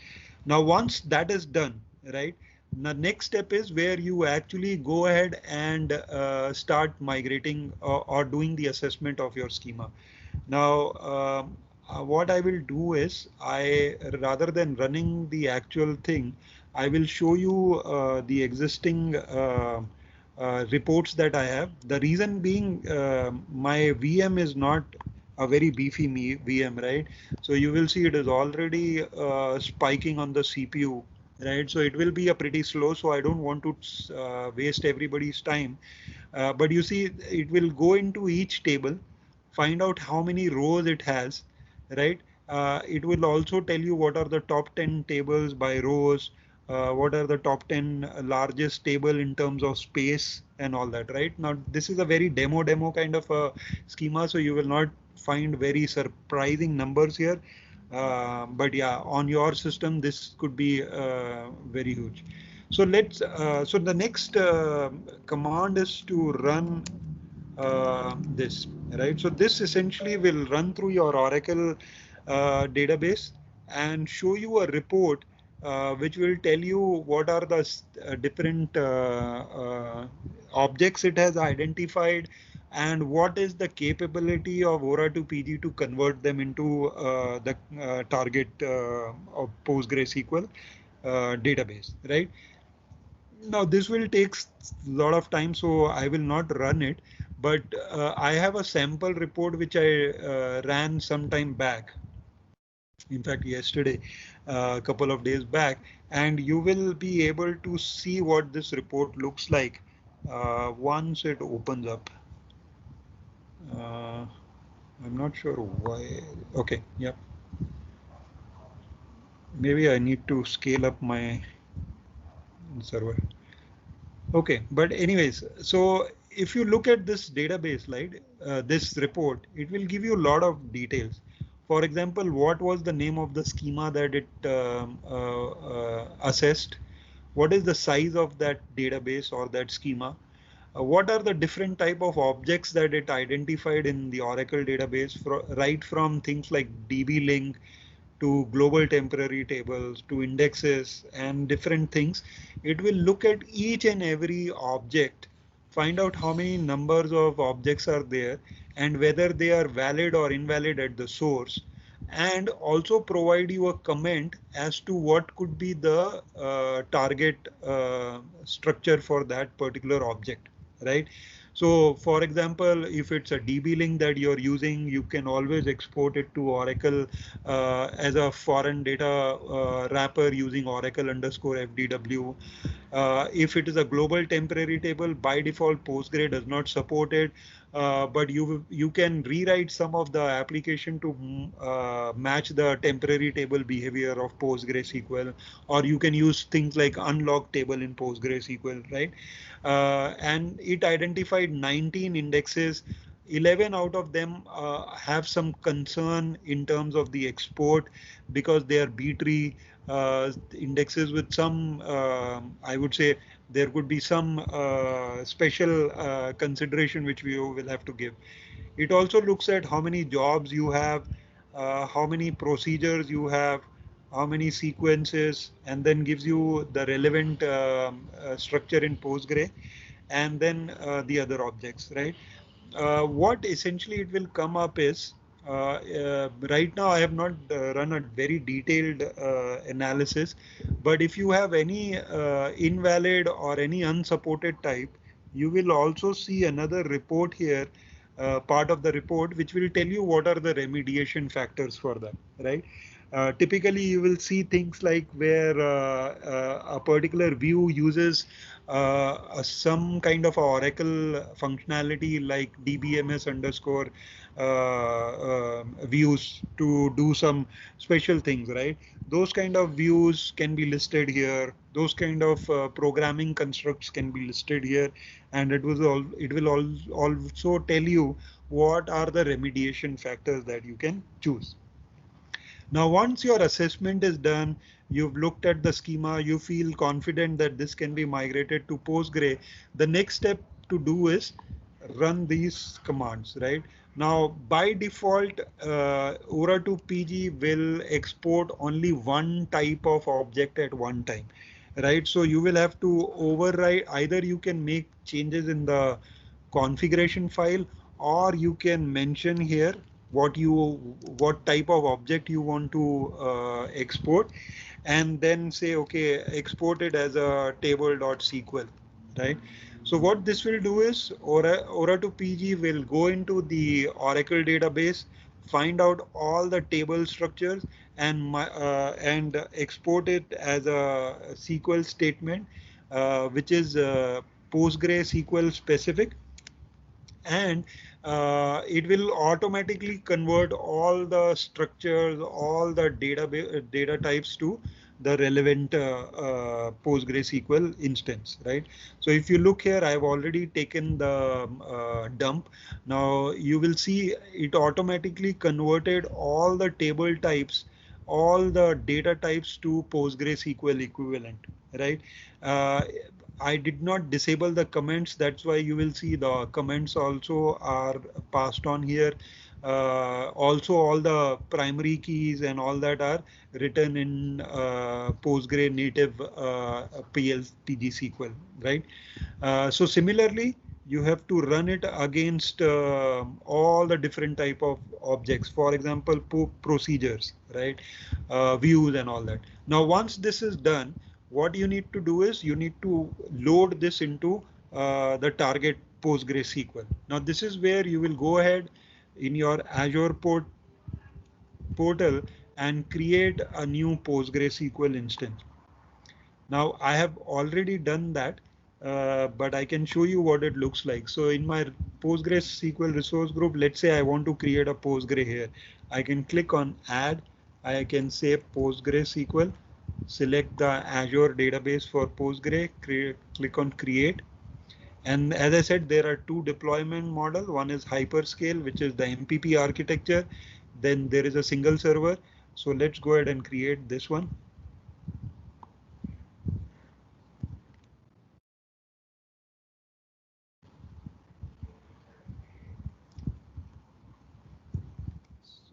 Now, once that is done, right, the next step is where you actually go ahead and start migrating or doing the assessment of your schema. Now, what I will do is rather than running the actual thing, I will show you the existing reports that I have. The reason being, my VM is not a very beefy VM, right? So you will see it is already spiking on the CPU, right? So it will be a pretty slow. So I don't want to waste everybody's time. But you see, it will go into each table, find out how many rows it has, right? It will also tell you what are the top 10 tables by rows, what are the top 10 largest table in terms of space and all that, right? Now, this is a very demo kind of a schema, so you will not find very surprising numbers here. But yeah, on your system, this could be very huge. So so the next command is to run this, right? So this essentially will run through your Oracle database and show you a report which will tell you what are the different objects it has identified and what is the capability of Ora2 PG to convert them into the target of PostgreSQL database, right? Now this will take a lot of time, so I will not run it, but I have a sample report which I ran some time back. In fact, yesterday, a couple of days back, and you will be able to see what this report looks like once it opens up. I'm not sure why. Okay, yeah. Maybe I need to scale up my server. Okay, but anyways, so if you look at this database slide, this report, it will give you a lot of details. For example, what was the name of the schema that it assessed? What is the size of that database or that schema? What are the different type of objects that it identified in the Oracle database, right from things like DB link to global temporary tables to indexes and different things. It will look at each and every object, find out how many numbers of objects are there and whether they are valid or invalid at the source, and also provide you a comment as to what could be the target structure for that particular object, right? So for example, if it's a DB link that you're using, you can always export it to Oracle as a foreign data wrapper using Oracle underscore FDW. If it is a global temporary table, by default Postgre does not support it, but you can rewrite some of the application to match the temporary table behavior of PostgreSQL, or you can use things like unlock table in PostgreSQL, right? And it identified 19 indexes. 11 out of them have some concern in terms of the export because they are B-tree indexes with some, I would say there could be some special consideration which we will have to give. It also looks at how many jobs you have, how many procedures you have, how many sequences, and then gives you the relevant structure in Postgre, and then the other objects, right? What essentially it will come up is, right now I have not run a very detailed analysis, but if you have any invalid or any unsupported type, you will also see another report here, part of the report, which will tell you what are the remediation factors for that, right? Typically, you will see things like where a particular view uses some kind of a Oracle functionality like DBMS underscore views to do some special things, right? Those kind of views can be listed here. Those kind of programming constructs can be listed here, and it will also tell you what are the remediation factors that you can choose. Now, once your assessment is done, you've looked at the schema, you feel confident that this can be migrated to Postgre. The next step to do is run these commands, right? Now, by default, Ora2 PG will export only one type of object at one time, right? So you will have to override, either you can make changes in the configuration file, or you can mention here what type of object you want to export, and then say, okay, export it as a table.sql, right? So what this will do is Ora2 PG will go into the Oracle database, find out all the table structures, and export it as a SQL statement, which is PostgreSQL specific, and it will automatically convert all the structures, all the data types to the relevant PostgreSQL instance, right? So if you look here, I've already taken the dump. Now you will see it automatically converted all the table types, all the data types to PostgreSQL equivalent, right? I did not disable the comments. That's why you will see the comments also are passed on here. Also, all the primary keys and all that are written in Postgre native PG SQL, right? So similarly, you have to run it against all the different type of objects. For example, procedures, right? Views and all that. Now, once this is done, what you need to do is you need to load this into the target PostgreSQL. Now this is where you will go ahead in your Azure portal and create a new PostgreSQL instance. Now I have already done that, but I can show you what it looks like. So in my PostgreSQL resource group, let's say I want to create a Postgre here. I can click on add. I can say PostgreSQL. select the Azure database for Postgre, click on create. And as I said, there are two deployment models. One is hyperscale, which is the MPP architecture. Then there is a single server. So let's go ahead and create this one.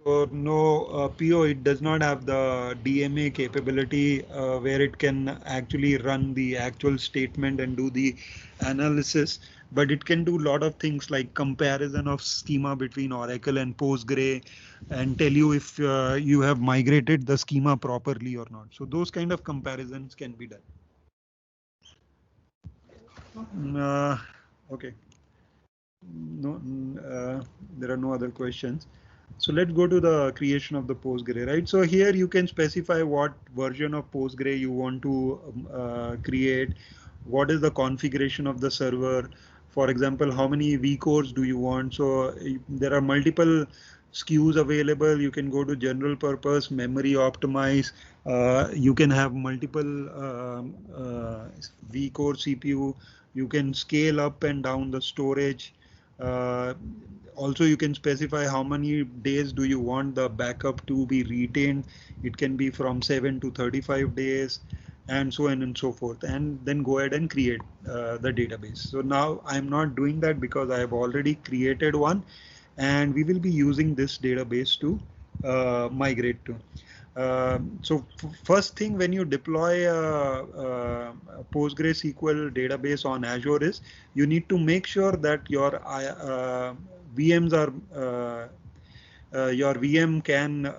So no, PO, it does not have the DMA capability where it can actually run the actual statement and do the analysis, but it can do a lot of things like comparison of schema between Oracle and Postgre and tell you if you have migrated the schema properly or not. So those kind of comparisons can be done. Okay. No, there are no other questions. So let's go to the creation of the Postgre, right? So here you can specify what version of Postgre you want to create, what is the configuration of the server. For example, how many vCores do you want? So there are multiple SKUs available. You can go to general purpose, memory optimize. You can have multiple vCore CPU. You can scale up and down the storage. Also, you can specify how many days do you want the backup to be retained. It can be from 7 to 35 days and so on and so forth, and then go ahead and create the database. So now I'm not doing that because I have already created one, and we will be using this database to migrate to. So first thing when you deploy a PostgreSQL database on Azure is you need to make sure that your VMs are your VM can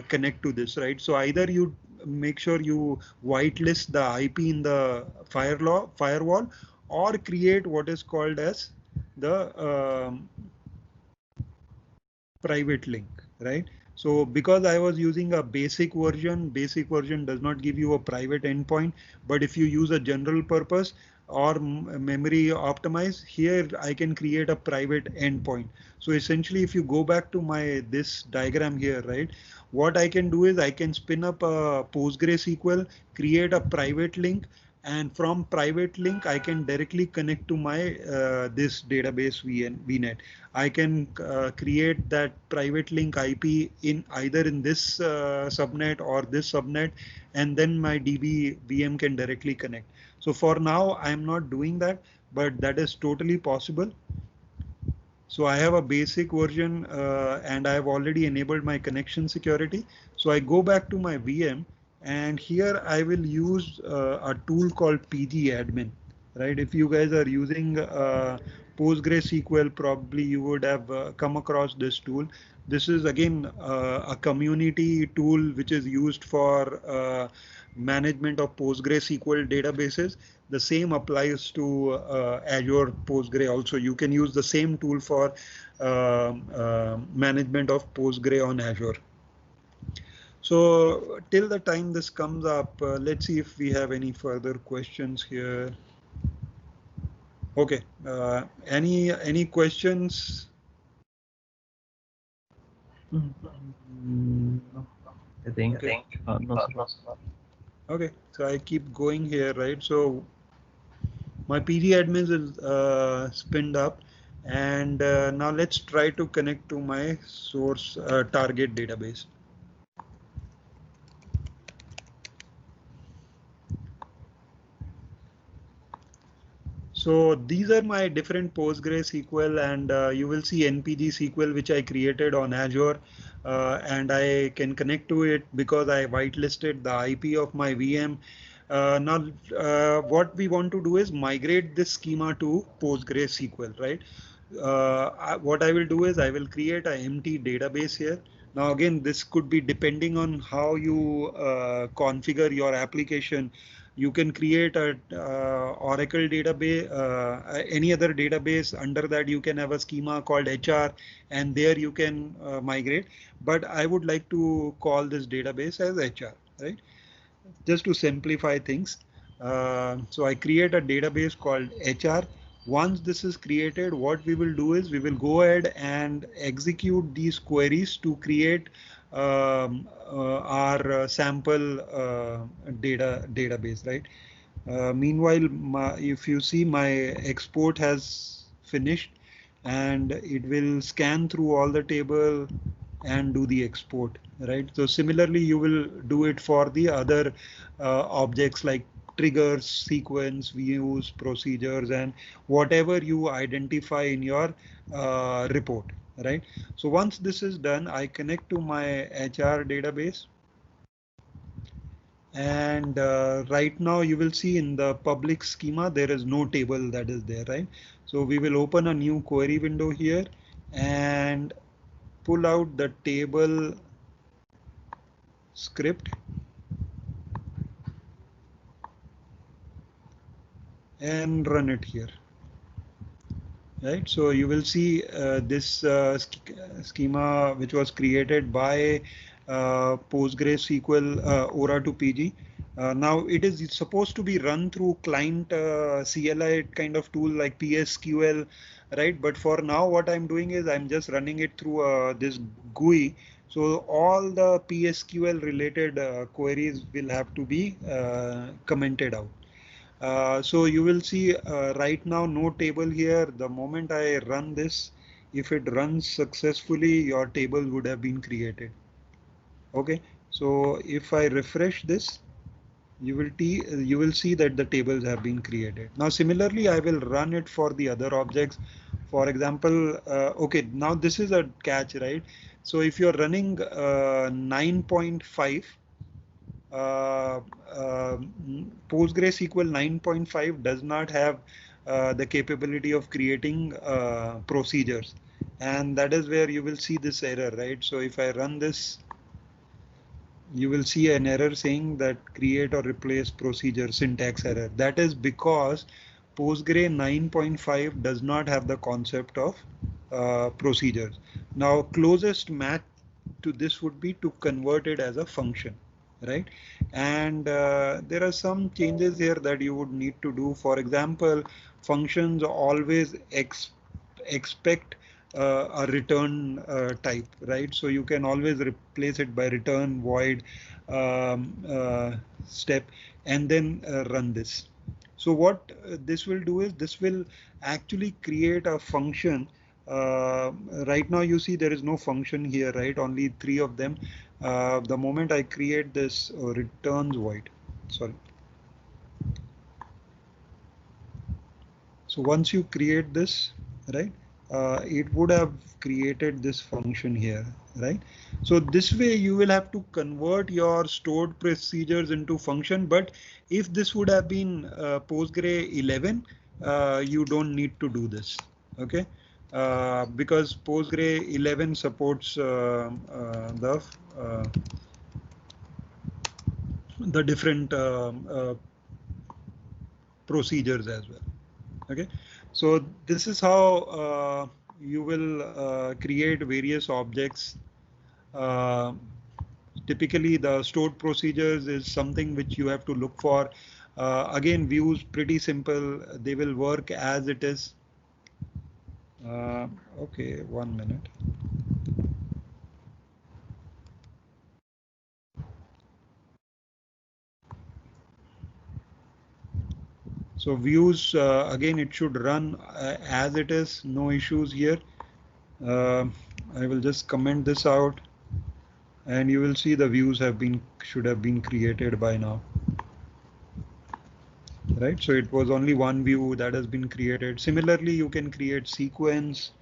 connect to this, right? So either you make sure you whitelist the IP in the firewall, or create what is called as the private link, right? So because I was using a basic version does not give you a private endpoint, but if you use a general purpose or memory optimize, here I can create a private endpoint. So essentially, if you go back to this diagram here, right, what I can do is I can spin up a PostgreSQL, create a private link, and from private link I can directly connect to my this database VNet. I can create that private link IP in either in this subnet or this subnet, and then my DB VM can directly connect. So for now I'm not doing that, but that is totally possible. So I have a basic version and I have already enabled my connection security. So I go back to my VM, and here I will use a tool called pgadmin, right? If you guys are using PostgreSQL, probably you would have come across this tool. This is again a community tool which is used for management of PostgreSQL databases. The same applies to Azure Postgre also. You can use the same tool for management of Postgre on Azure. So till the time this comes up, let's see if we have any further questions here. Okay, any questions? No, I think no, sir. Okay, so I keep going here, right? So my pgadmin is spinned up, and now let's try to connect to my source target database. So these are my different PostgreSQL, and you will see NPG SQL, which I created on Azure, and I can connect to it because I whitelisted the IP of my VM. Now, what we want to do is migrate this schema to PostgreSQL, right? What I will do is I will create an empty database here. Now, again, this could be depending on how you configure your application. You can create a Oracle database, any other database. Under that, you can have a schema called HR, and there you can migrate. But I would like to call this database as HR, right? Just to simplify things. So I create a database called HR. Once this is created, what we will do is we will go ahead and execute these queries to create our sample database, right? Meanwhile, if you see, my export has finished, and it will scan through all the table and do the export, right? So similarly, you will do it for the other objects like triggers, sequence, views, procedures, and whatever you identify in your report, right? So once this is done, I connect to my HR database. And right now you will see in the public schema there is no table that is there, right? So we will open a new query window here and pull out the table script and run it here, right? So you will see this schema which was created by PostgreSQL Aura to PG. Now it is supposed to be run through client CLI kind of tool like PSQL, right? But for now, what I'm doing is I'm just running it through this GUI. So all the PSQL related queries will have to be commented out. So you will see right now no table here. The moment I run this, if it runs successfully, your table would have been created. Okay, so if I refresh this, you will see that the tables have been created. Now similarly, I will run it for the other objects. For example, okay, now this is a catch, right? So if you're running 9.5, PostgreSQL 9.5 does not have the capability of creating procedures, and that is where you will see this error, right? So if I run this, you will see an error saying that create or replace procedure, syntax error. That is because Postgre 9.5 does not have the concept of procedures. Now closest match to this would be to convert it as a function, right? And there are some changes here that you would need to do. For example, functions always expect a return type, right? So you can always replace it by return void step and then run this. So what this will do is this will actually create a function. Right now you see there is no function here, right? Only 3 of them. The moment I create this returns void, sorry. So once you create this, right, it would have created this function here, right? So this way you will have to convert your stored procedures into function. But if this would have been Postgre 11, you don't need to do this, okay? Because Postgre 11 supports the different procedures as well. Okay, so this is how you will create various objects. Typically, the stored procedures is something which you have to look for. Again, views pretty simple. They will work as it is. Okay, 1 minute. So views, again, it should run as it is, no issues here. I will just comment this out, and you will see the views should have been created by now. Right, so it was only one view that has been created. Similarly, you can create sequence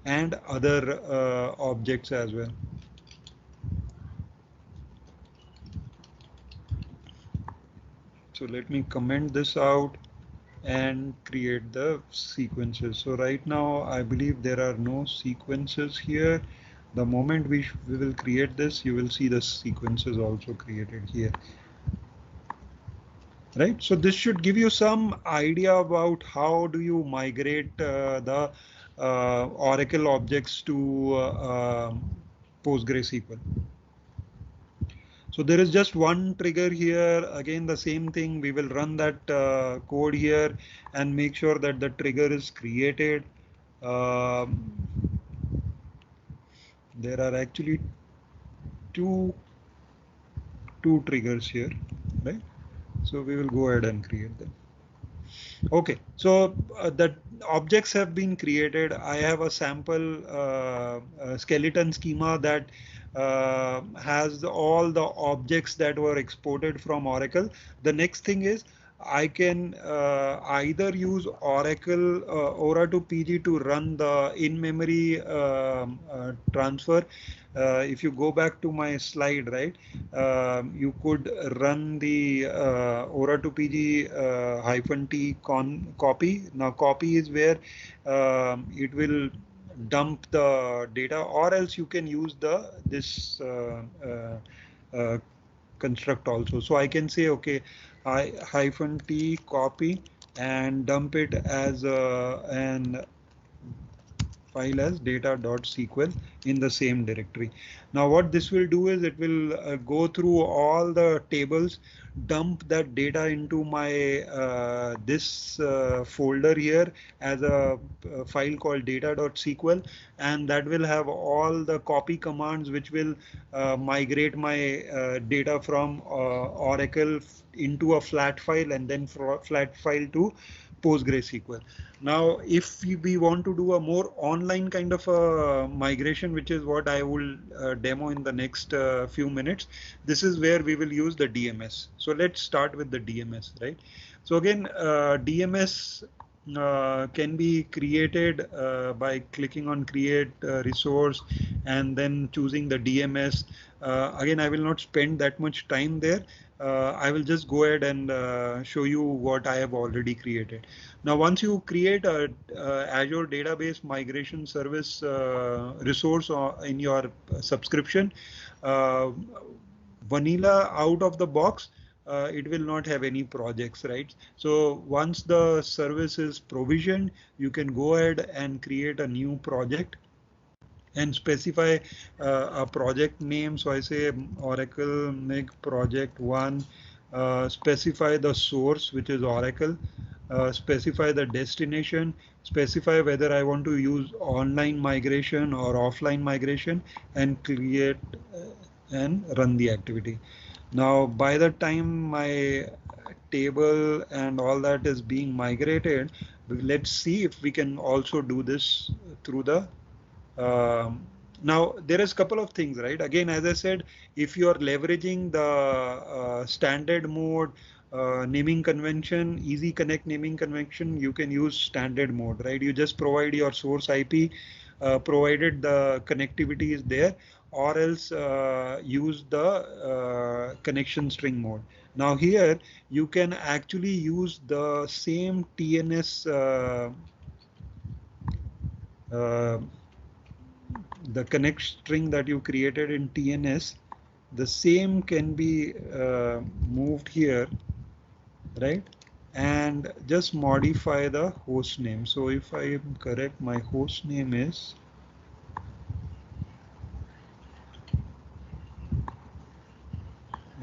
and other objects as well. So let me comment this out and create the sequences. So right now I believe there are no sequences here. The moment we will create this, you will see the sequences also created here. Right, so this should give you some idea about how do you migrate the Oracle objects to PostgreSQL. So there is just one trigger here. Again, the same thing. We will run that code here and make sure that the trigger is created. There are actually two triggers here, right? So we will go ahead and create them. Okay, so the objects have been created. I have a sample skeleton schema that has all the objects that were exported from Oracle. The next thing is I can either use Oracle Ora to PG to run the in-memory transfer. If you go back to my slide, right, you could run the Ora to PG -t copy. Now copy is where it will dump the data, or else you can use this construct also. So I can say, okay, -t copy and dump it as an file as data.sql in the same directory. Now what this will do is it will go through all the tables, dump that data into my this folder here as a file called data.sql, and that will have all the copy commands which will migrate my data from Oracle into a flat file, and then flat file to PostgreSQL. Now, if we want to do a more online kind of a migration, which is what I will demo in the next few minutes, this is where we will use the DMS. So let's start with the DMS, right? So again, DMS can be created by clicking on create resource and then choosing the DMS. Again, I will not spend that much time there. I will just go ahead and show you what I have already created. Now, once you create a Azure Database Migration Service resource in your subscription, vanilla out of the box, it will not have any projects, right? So once the service is provisioned, you can go ahead and create a new project and specify a project name. So I say Oracle MIG project 1, specify the source, which is Oracle, specify the destination, specify whether I want to use online migration or offline migration, and create and run the activity. Now, by the time my table and all that is being migrated, let's see if we can also do this through the now there is a couple of things, right? Again, as I said, if you are leveraging the standard mode naming convention, easy connect naming convention, you can use standard mode, right? You just provide your source IP, provided the connectivity is there, or else use the connection string mode. Now here you can actually use the same TNS the connect string that you created in TNS, the same can be moved here, right? And just modify the host name. So if I am correct, my host name is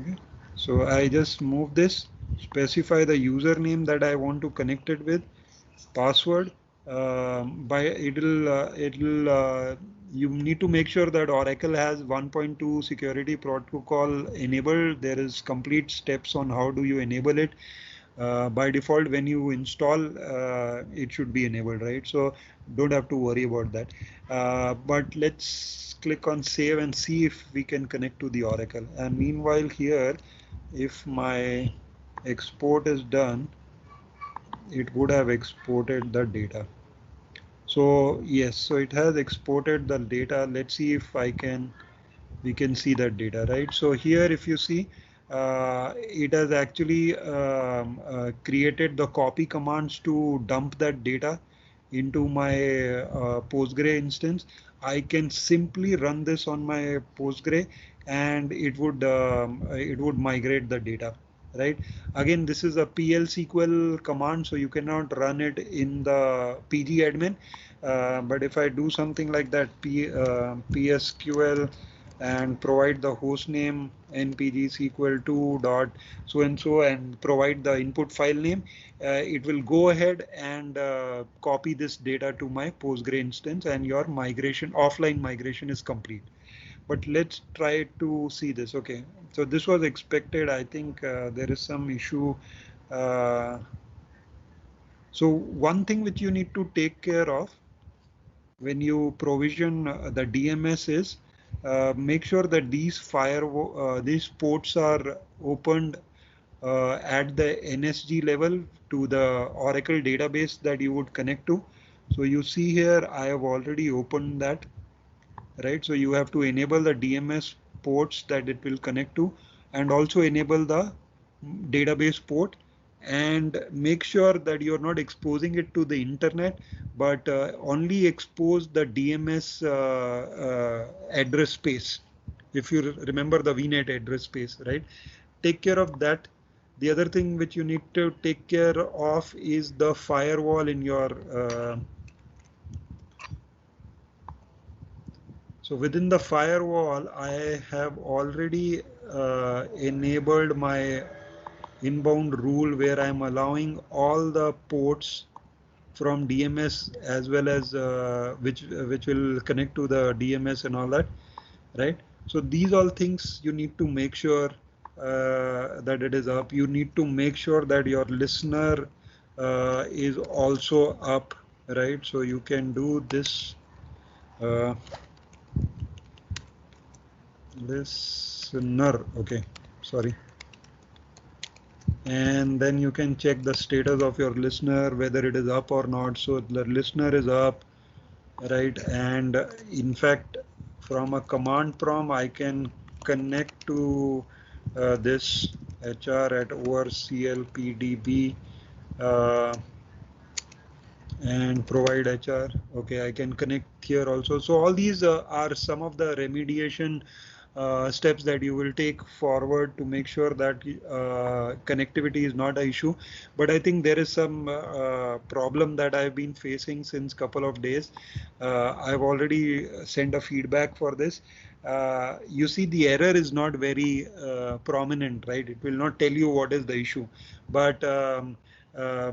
okay. So I just move this, specify the username that I want to connect it with, password. You need to make sure that Oracle has 1.2 security protocol enabled. There is complete steps on how do you enable it. By default, when you install, it should be enabled, right? So don't have to worry about that. But let's click on save and see if we can connect to the Oracle. And meanwhile here, if my export is done, it would have exported the data. So yes, so it has exported the data. Let's see if we can see that data, right? So here, if you see, it has actually created the copy commands to dump that data into my Postgre instance. I can simply run this on my Postgre, and it would migrate the data. Right. Again, this is a PL SQL command, so you cannot run it in the PG admin. But if I do something like that, PSQL and provide the host name npg SQL2 dot so and so and provide the input file name, it will go ahead and copy this data to my Postgre instance, and your migration, offline migration, is complete. but let's try to see this. Okay, so this was expected. I think there is some issue. So one thing which you need to take care of when you provision the DMS is make sure that these ports are opened at the NSG level to the Oracle database that you would connect to. So you see here, I have already opened that, right? So you have to enable the DMS ports that it will connect to, and also enable the database port, and make sure that you're not exposing it to the internet, but only expose the DMS address space. If you remember the VNet address space, right? Take care of that. The other thing which you need to take care of is the firewall in your so within the firewall, I have already enabled my inbound rule where I'm allowing all the ports from DMS as well as which will connect to the DMS and all that, right? So these all things you need to make sure that it is up. You need to make sure that your listener is also up, right? So you can do this listener, okay, sorry. And then you can check the status of your listener, whether it is up or not. So the listener is up, right? And in fact, from a command prompt, I can connect to this HR at overclpdb and provide HR. Okay, I can connect here also. So all these are some of the remediation steps that you will take forward to make sure that connectivity is not an issue. But I think there is some problem that I've been facing since couple of days. I've already sent a feedback for this. You see the error is not very prominent, right? It will not tell you what is the issue, but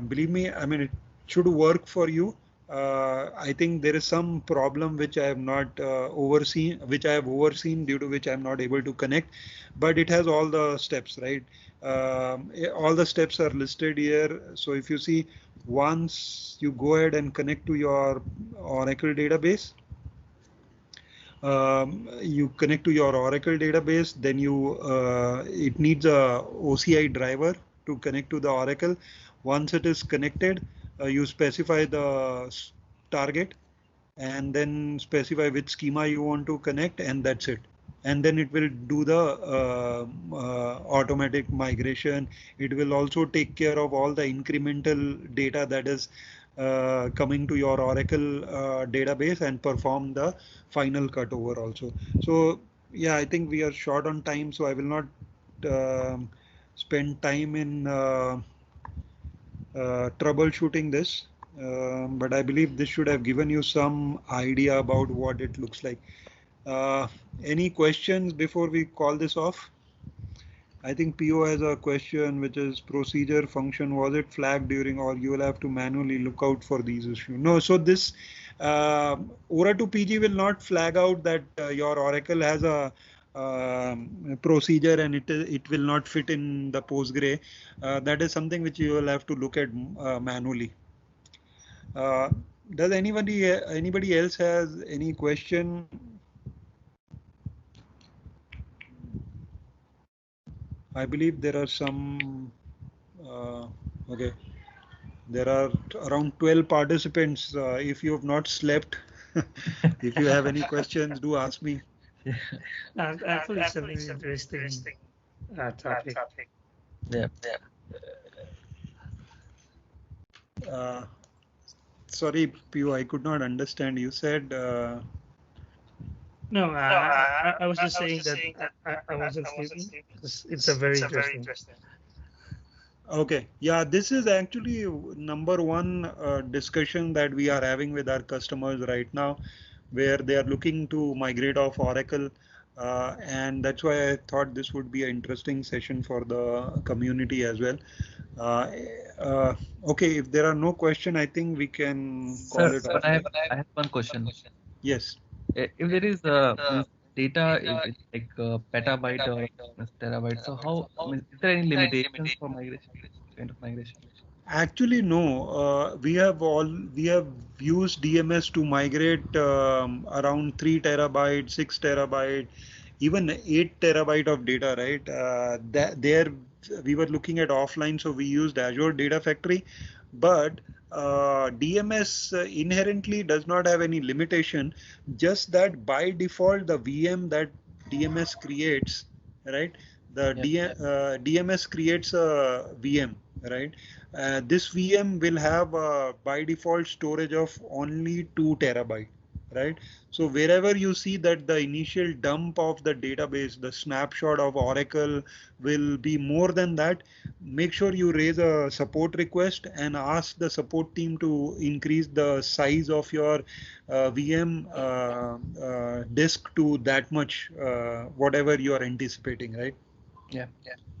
believe me, I mean, it should work for you. I think there is some problem which I have not overseen, which I have overseen, due to which I'm not able to connect, but it has all the steps, right? All the steps are listed here. So if you see, once you go ahead and connect to your Oracle database, you connect to your Oracle database, then it needs a OCI driver to connect to the Oracle. Once it is connected, you specify the target and then specify which schema you want to connect, and that's it. And then it will do the automatic migration. It will also take care of all the incremental data that is coming to your Oracle database and perform the final cutover also. So yeah, I think we are short on time, so I will not spend time in troubleshooting this, but I believe this should have given you some idea about what it looks like. Any questions before we call this off? I think PO has a question, which is procedure function. Was it flagged during, or you will have to manually look out for these issues? No, so this Ora2 PG will not flag out that your Oracle has a procedure and it will not fit in the Postgre. That is something which you will have to look at manually. Does anybody else has any question? I believe there are some. Okay, there are around 12 participants. If you have not slept, if you have any questions, do ask me. Actually, it's a very interesting topic. Yeah. Sorry, Pio, I could not understand. You said. No, I was just saying that I wasn't sleeping. It's a very interesting. Okay, yeah, this is actually number one discussion that we are having with our customers right now, where they are looking to migrate off Oracle. And that's why I thought this would be an interesting session for the community as well. Okay, if there are no questions, I think we can call it off. I have one question. Yes. If there is data is like petabyte or terabyte. So how, I mean, is there any limitations for migration, kind of migration? Actually, no. We have used DMS to migrate around 3 TB, 6 TB, even 8 TB of data, right? That there we were looking at offline, so we used Azure Data Factory, but DMS inherently does not have any limitation. Just that by default, the VM that DMS creates, right? DMS creates a VM, right? This VM will have by default storage of only 2 TB, right? So wherever you see that the initial dump of the database, the snapshot of Oracle will be more than that, make sure you raise a support request and ask the support team to increase the size of your VM disk to that much, whatever you are anticipating, right? Yeah.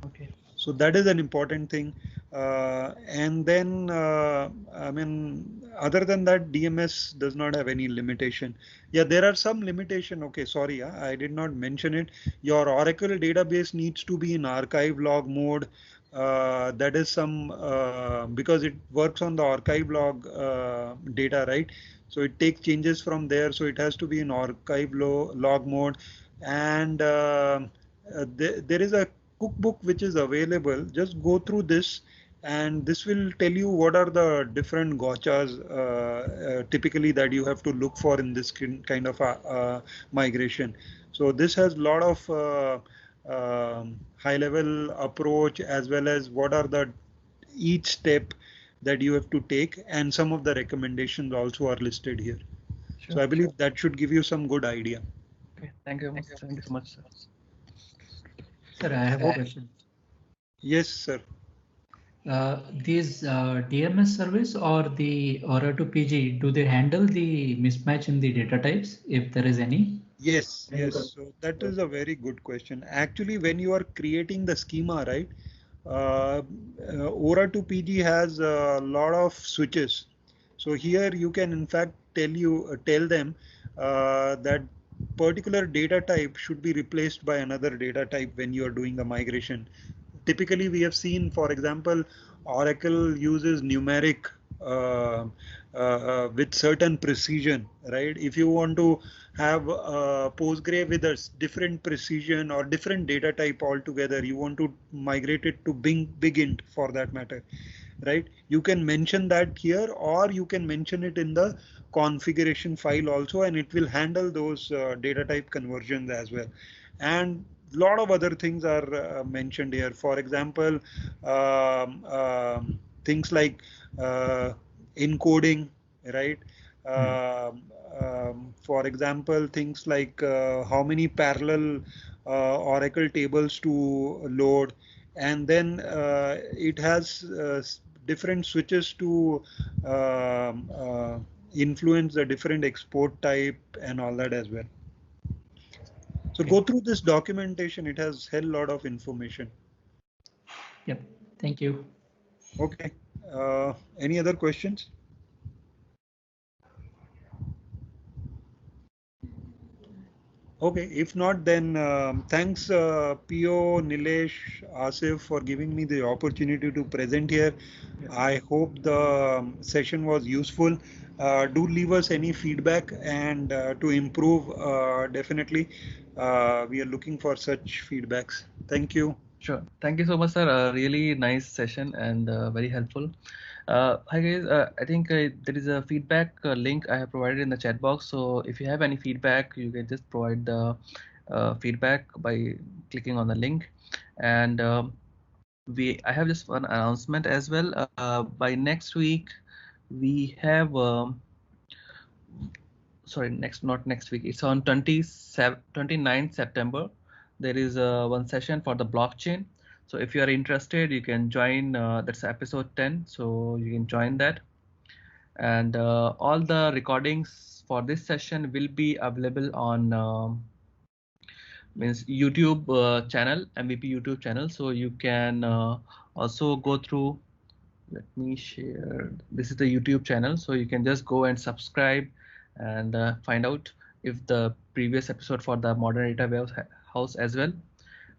Okay. So that is an important thing. And then, I mean, other than that, DMS does not have any limitation. Yeah, there are some limitation. Okay, sorry, I did not mention it. Your Oracle database needs to be in archive log mode. That is some because it works on the archive log data, right? So it takes changes from there. So it has to be in archive log mode. And there is a cookbook which is available. Just go through this and this will tell you what are the different gotchas typically that you have to look for in this kind of migration. So this has a lot of high level approach as well as what are the each step that you have to take, and some of the recommendations also are listed here. Sure. So I believe that should give you some good idea. Okay, thank you. Thank you so much, sir. Sir, I have a question. Yes, sir. These DMS service or the Aura to PG, do they handle the mismatch in the data types if there is any? Yes, yes. So that is a very good question. Actually, when you are creating the schema, right, Aura to PG has a lot of switches. So here you can in fact tell them that particular data type should be replaced by another data type when you are doing the migration. Typically, we have seen, for example, Oracle uses numeric with certain precision, right? If you want to have Postgre with a different precision or different data type altogether, you want to migrate it to BigInt for that matter, right? You can mention that here, or you can mention it in the configuration file also, and it will handle those data type conversions as well. And lot of other things are mentioned here. For example, things like encoding, right? For example, things like how many parallel Oracle tables to load, and then it has different switches to influence the different export type and all that as well. So go through this documentation. It has hell lot of information. Yep. Thank you. Okay. Any other questions? Okay. If not, then thanks PO, Nilesh, Asif for giving me the opportunity to present here. Yes. I hope the session was useful. Do leave us any feedback and to improve definitely. We are looking for such feedbacks. Thank you. Sure. Thank you so much, sir. A really nice session and very helpful. Hi guys, I think there is a feedback link I have provided in the chat box. So if you have any feedback, you can just provide the feedback by clicking on the link. And I have just one announcement as well. By next week, we have sorry, not next week. It's on 29th September. There is one session for the blockchain. So if you are interested, you can join. That's episode 10. So you can join that. And all the recordings for this session will be available on means YouTube channel, MVP YouTube channel. So you can also go through. Let me share. This is the YouTube channel. So you can just go and subscribe and find out if the previous episode for the modern data warehouse as well.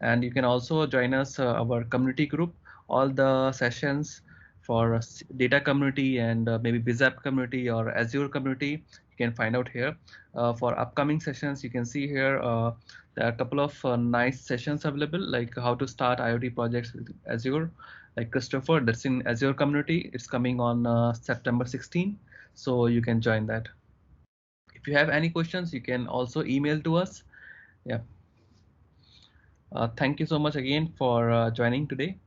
And you can also join us our community group. All the sessions for data community and maybe BizApp community or Azure community, you can find out here. For upcoming sessions, you can see here there are a couple of nice sessions available, like how to start IoT projects with Azure, like Christopher, that's in Azure community. It's coming on September 16, so you can join that. If you have any questions, you can also email to us. Yeah. Thank you so much again for joining today.